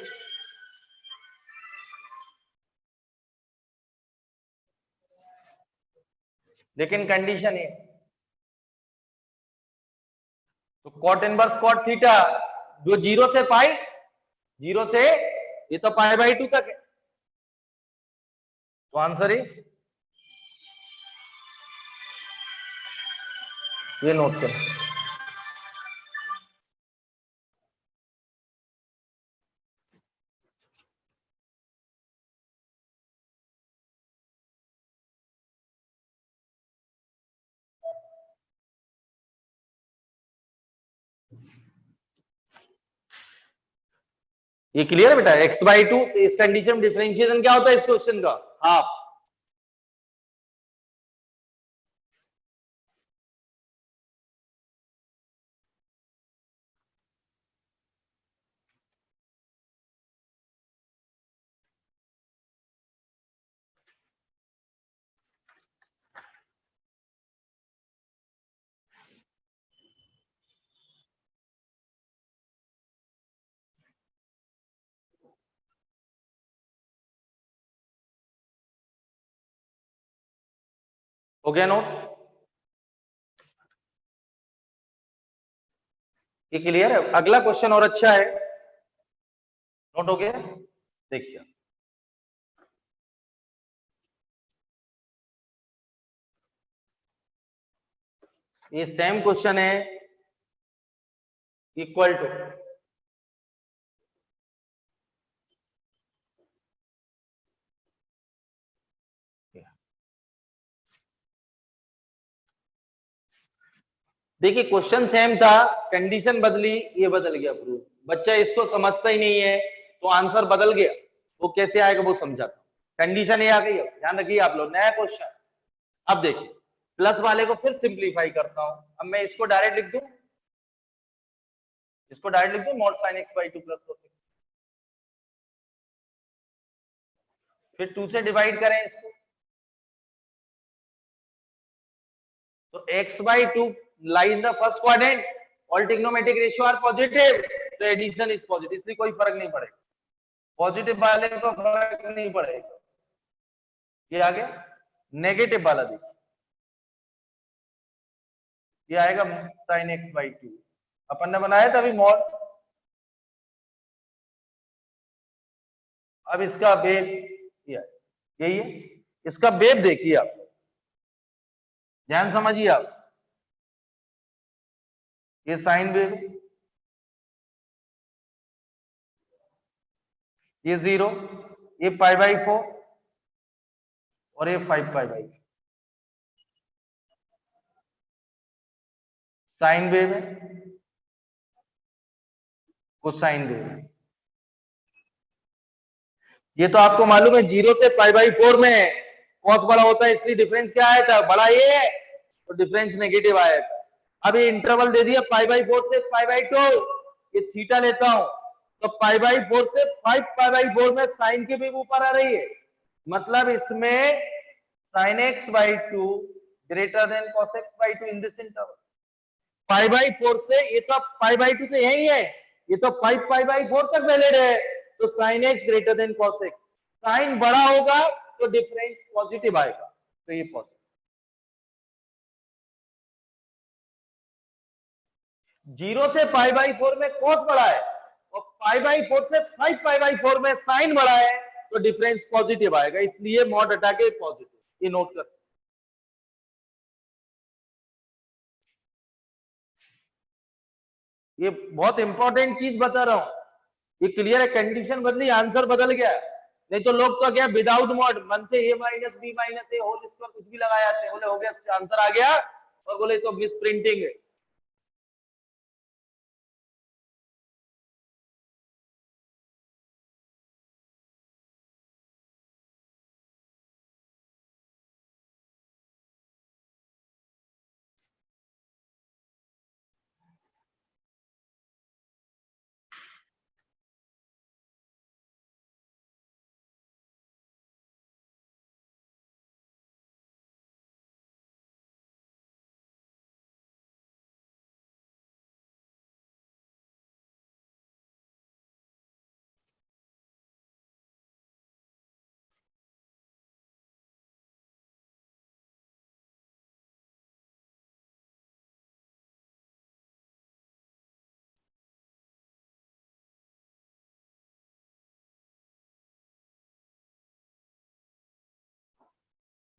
लेकिन कंडीशन ये, तो cot इनवर्स cot थीटा, जो 0 से पाई, 0 से ये तो पाई बाई 2 तक है, तो आंसर इज, ये नोट करें। ये क्लियर है बेटा, x बाई 2, इस कंडीशन में डिफरेंशिएशन क्या होता है इस क्वेश्चन का, हाफ। हो गया नोट? ये क्लियर है? अगला क्वेश्चन और अच्छा है, नोट हो गया? देखिए ये सेम क्वेश्चन है, इक्वल टू देखिए क्वेश्चन सेम था, कंडीशन बदली, ये बदल गया प्रूफ। बच्चा इसको समझता ही नहीं है तो आंसर बदल गया, वो कैसे आएगा वो समझाता। कंडीशन ये आ गई, ध्यान रखिए आप लोग, नया क्वेश्चन। अब देखिए प्लस वाले को फिर सिंप्लीफाई करता हूं। अब मैं इसको डायरेक्ट लिख दूं, इसको डायरेक्ट लिख दूं, mod sine X by two plus cos x। फिर 2 से डिवाइड करें इसको, तो x by 2 lie in the first quadrant, all trigonometric ratio are positive, तो एडिशन इज पॉजिटिव, इसलिए कोई फर्क नहीं पड़ेगा, पॉजिटिव वाले को फर्क नहीं पड़ेगा। ये आ गया नेगेटिव वाला, देखिए ये आएगा sin x by 2, अपन ने बनाया था अभी मॉड। अब इसका बेब यही है, इसका बेब देखिए आप, ध्यान समझिए आप, ये साइन वेव, ये 0, ये पाई बाई 4 और ये 5 पाई बाई, साइन वेव है, कोसाइन वेव है। ये तो आपको मालूम है 0 से पाई बाई 4 में कॉस बड़ा होता है, इसलिए डिफरेंस क्या आया था, बड़ा ये है, तो डिफरेंस नेगेटिव आया था। अब ये इंटरवल दे दिया पाई बाई 4 से पाई बाई 2, ये थीटा लेता हूं, तो पाई बाई 4 से 5 पाई बाई 4 में साइन की वेव ऊपर आ रही है, मतलब इसमें sign X by 2 greater than cos X by 2 in this interval. Pi by 4 से, ये तो पाई बाई 2 से यही है, ये तो 5 पाई बाई 4 तक वैलिड है, तो sine X greater than cos X, sine बड़ा होगा तो डिफरेंस पॉजिटिव आएगा, तो ये पॉजिटिव। 0 से पाई बाई 4 में कॉस बड़ा है और पाई बाई 4 से 5 पाई बाई 4 में साइन बड़ा है, तो डिफरेंस पॉजिटिव आएगा, इसलिए मॉड हटा के पॉजिटिव, ये नोट कर। ये बहुत इंपॉर्टेंट चीज बता रहा हूं, ये क्लियर है, कंडीशन बदली आंसर बदल गया। नहीं तो लोग तो क्या विदाउट मॉड मन से ए माइनस बी माइनस ए होल स्क्वायर कुछ भी लगा जाते हैं, बोले हो गया आंसर आ गया, और बोले तो मिस प्रिंटिंग है।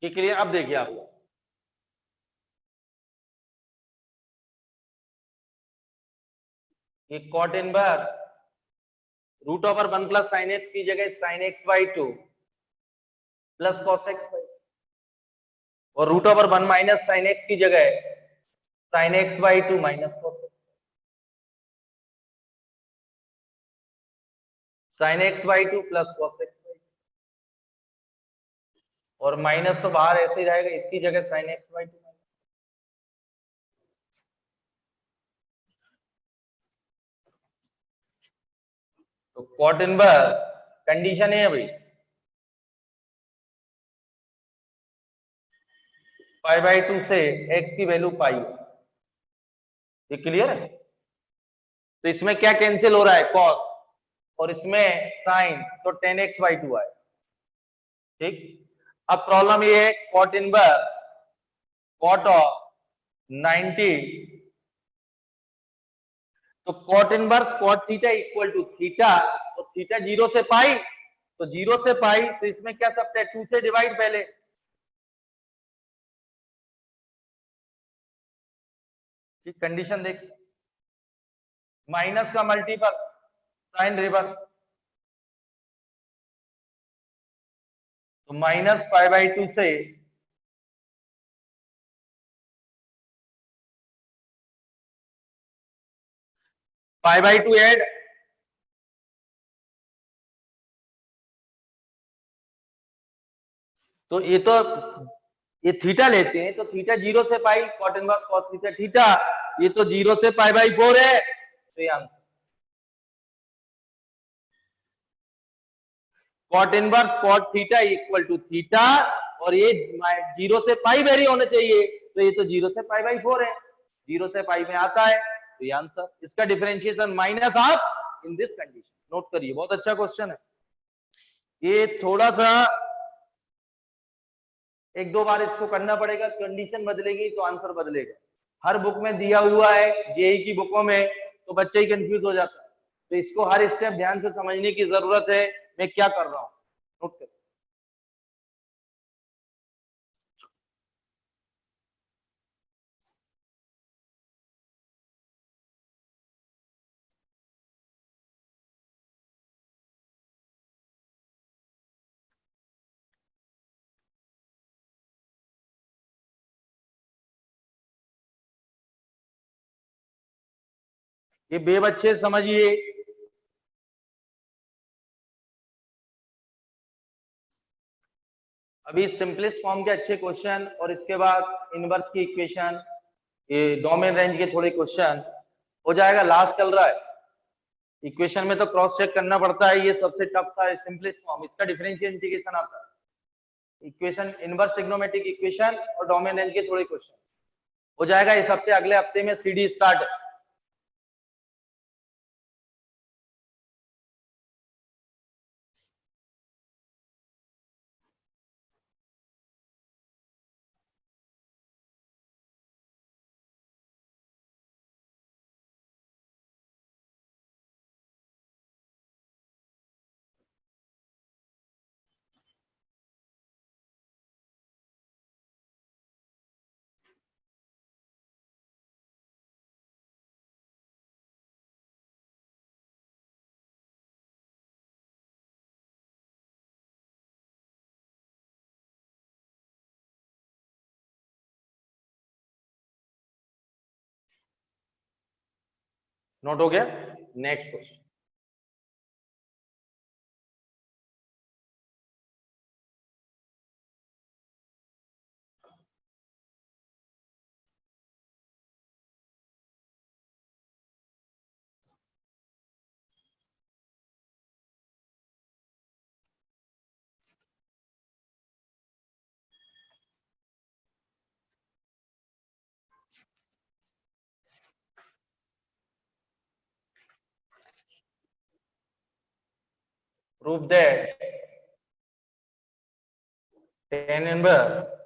ये क्लियर, अब देखिए आप लोग, ये cot inverse root over 1 plus sine X की जगह sine X by 2 plus cos X by, और root over 1 minus sine X की जगह sine X by 2 minus cos X, sine X by 2 plus cos X by, और minus तो बाहर ऐसे ही रहेगा, इसकी जगह साइन एक्स बाई 2। तो कॉट इनवर्स कंडीशन है भाई, पाई बाई 2 से x की वैल्यू पाई, ये क्लियर है। तो इसमें क्या कैंसिल हो रहा है, कॉस, और इसमें साइन, तो 10x बाई 2 आए, ठीक। अब प्रॉब्लम ये है कॉट इनवर्स कॉट ऑफ 90, तो cot inverse cot theta equal to theta, और थीटा 0 से पाई, तो 0 से पाई, तो इसमें क्या सकते हैं 2 से डिवाइड पहले, ठीक कंडीशन देख, माइनस का मल्टीपल साइन रिवर्स, तो -π/2 से π/2 ऐड, तो ये थीटा लेते हैं, तो थीटा 0 से pi, cot inverse cos theta theta, ये तो 0 से π/4 है, तो ये answer cot inverse cot theta equal to theta, और ये 0 से पाई वेरी होने चाहिए, तो ये तो 0 से π/4 है, 0 से पाई में आता है, तो ये आंसर, इसका differentiation -half in this condition. Note करिए, बहुत अच्छा क्वेश्चन है ये, थोड़ा सा एक दो बार इसको करना पड़ेगा, कंडीशन बदलेगी तो आंसर बदलेगा। हर बुक में दिया हुआ है, जेई की बुकों में, तो बच्चे ही कंफ्यूज हो जाता है, तो इसको हर स्टेप ध्यान से समझने की जरूरत है, मैं क्या कर रहा हूं, नोट करिए। ये बे बच्चे समझिए, अभी सिंपलेस्ट फॉर्म के अच्छे क्वेश्चन, और इसके बाद इनवर्स की इक्वेशन, ये डोमेन रेंज के थोड़े क्वेश्चन हो जाएगा, लास्ट चल रहा है। इक्वेशन में तो क्रॉस चेक करना पड़ता है, ये सबसे टफ था सिंपलेस्ट फॉर्म, इसका डिफरेंशियल इंटीग्रेशन आता है, इक्वेशन इनवर्स ट्रिग्नोमेट्रिक इक्वेशन और डोमेन रेंज के थोड़े क्वेश्चन हो जाएगा इस हफ्ते, अगले हफ्ते में सीडी स्टार्ट है। नोट हो गया, next question. Prove that tan inverse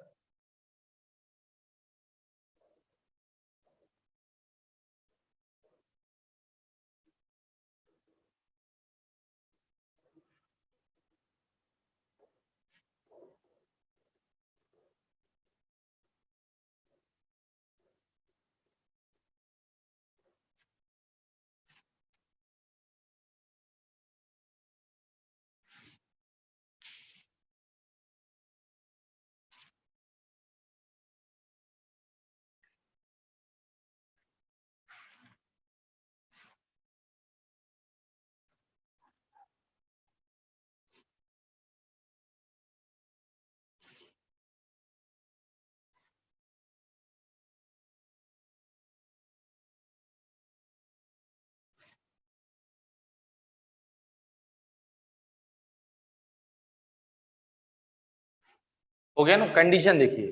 हो गया ना, कंडीशन देखिए,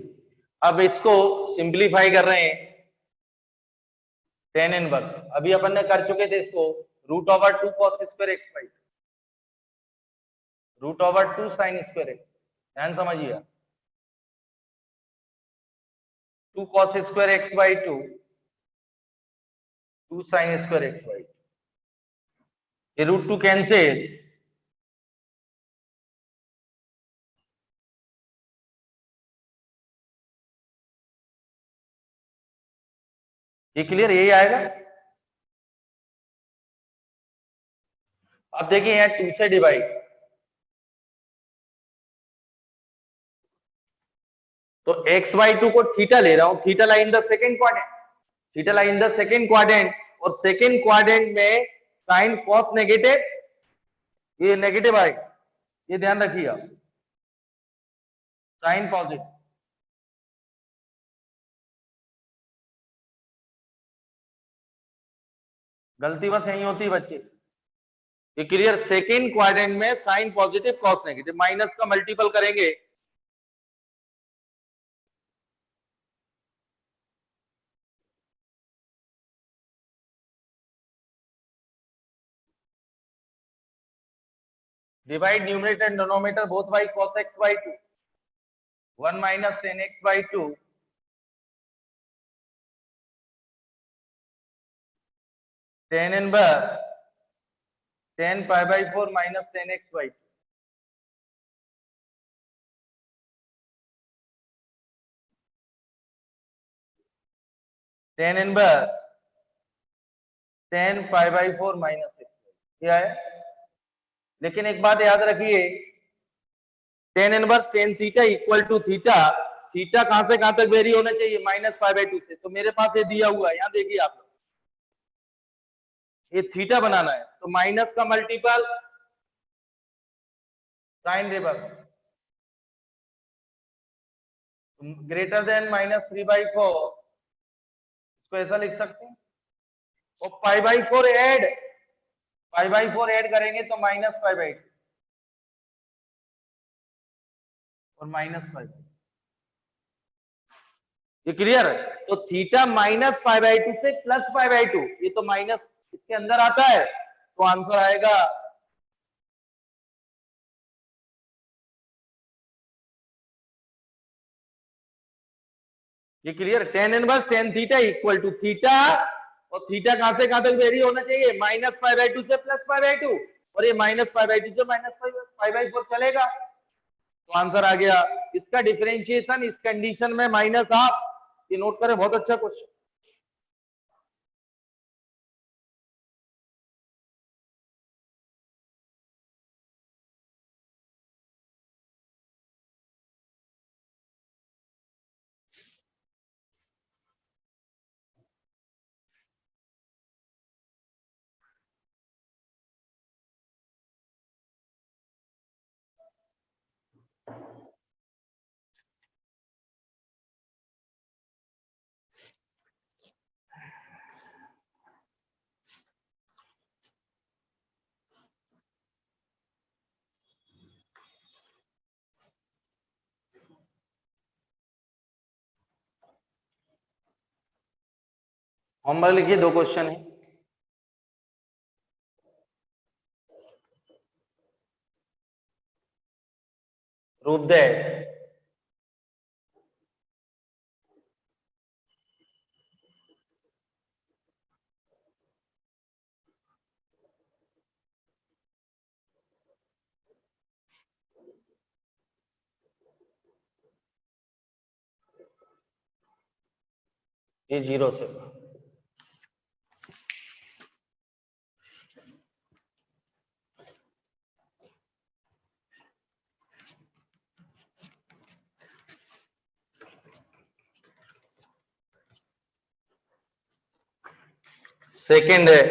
अब इसको सिंप्लीफाई कर रहे हैं, tan इनवर्स अभी अपन ने कर चुके थे इसको, √2 cos square X by √2 sin square x, ध्यान समझिए, 2 cos square x by 2, 2 sin square x by 2, ये रूट 2 कैंसिल, ये क्लियर, यही आएगा। अब देखिए यहाँ 2 से डिवाइड, तो x by 2 को थीटा ले रहा हूं, theta line the second quadrant, theta line the second quadrant, और सेकेंड क्वाड्रेंट में साइन कॉस नेगेटिव, ये नेगेटिव आएगा, ये ध्यान रखिए आप, साइन पॉजिटिव, गलती बस यही होती है बच्चे, ये क्लियर। सेकेंड क्वाड्रेंट में sine positive cos negative, minus का मल्टीपल करेंगे, divide numerator and denominator both by cos x by 2, 1 minus tan x by 2, tan inverse tan pi by 4 minus tan x by 2, tan inverse tan pi by 4 minus x, क्या है। लेकिन एक बात याद रखिए, tan inverse tan theta equal to theta, theta कहां से कहां तक वेरी होना चाहिए, माइनस पाई बाई 2 से, तो मेरे पास ये दिया हुआ है, यहां देखिए आप, ये थीटा बनाना है, तो माइनस का multiple sine reverse greater than minus 3/4, इसको ऐसा लिख सकते हैं, और pi by 4 add, pi by 4 add करेंगे तो माइनस पाई बाई 2 और माइनस पाई, ये क्लियर। तो थीटा माइनस पाई बाई 2 से प्लस पाई बाई 2, ये तो माइनस इसके अंदर आता है, तो आंसर आएगा ये clear. tan inverse tan theta equal to theta, और थीटा कहां से कहां तक वेरी होना चाहिए, माइनस पाई बाई 2 से प्लस पाई बाई 2, और ये माइनस पाई बाई 2 से माइनस पाई बाई 4 चलेगा, तो आंसर आ गया। इसका डिफरेंशिएशन इस कंडीशन में माइनस हाफ, ये नोट करें, बहुत अच्छा क्वेश्चन। होमवर्क लिखिए, 2 क्वेश्चन है। प्रूव दैट ये 0 से, सेकेंड है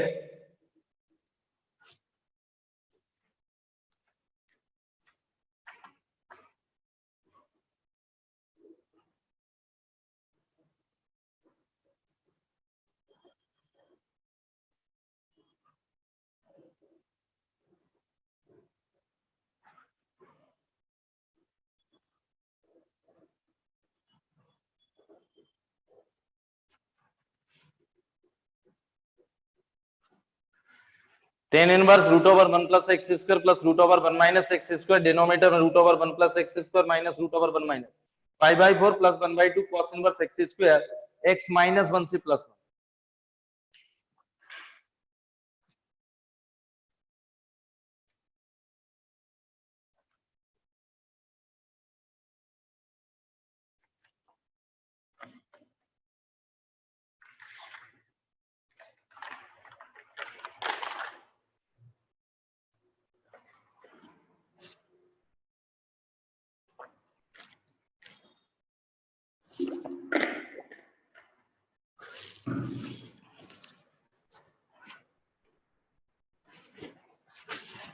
tan inverse root over 1 plus X square plus root over 1 minus X square, denominator में root over 1 plus X square minus root over 1 minus, 5/4 plus 1/2 cos inverse x square x minus 1 से plus 1।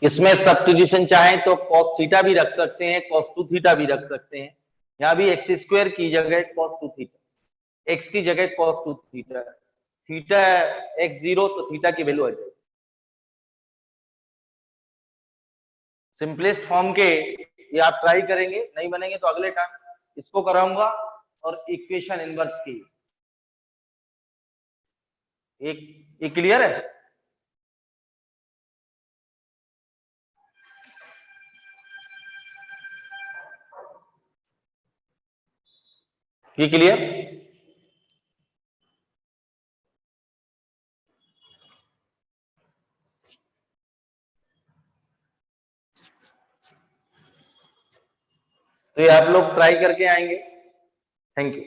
इसमें substitution चाहे तो cos theta भी रख सकते हैं, cos 2 theta भी रख सकते हैं। यहां भी एक्स स्क्वायर की जगह cos 2 थीटा, x की जगह cos 2 थीटा, थीटा x0 तो थीटा की वैल्यू आ जाएगी। सिंपलेस्ट फॉर्म के ये आप ट्राई करेंगे, नहीं बनेंगे तो अगले टाइम इसको कराऊंगा और इक्वेशन इनवर्स की। एक क्लियर है? ये क्लियर? तो ये आप लोग ट्राई करके आएंगे। Thank you.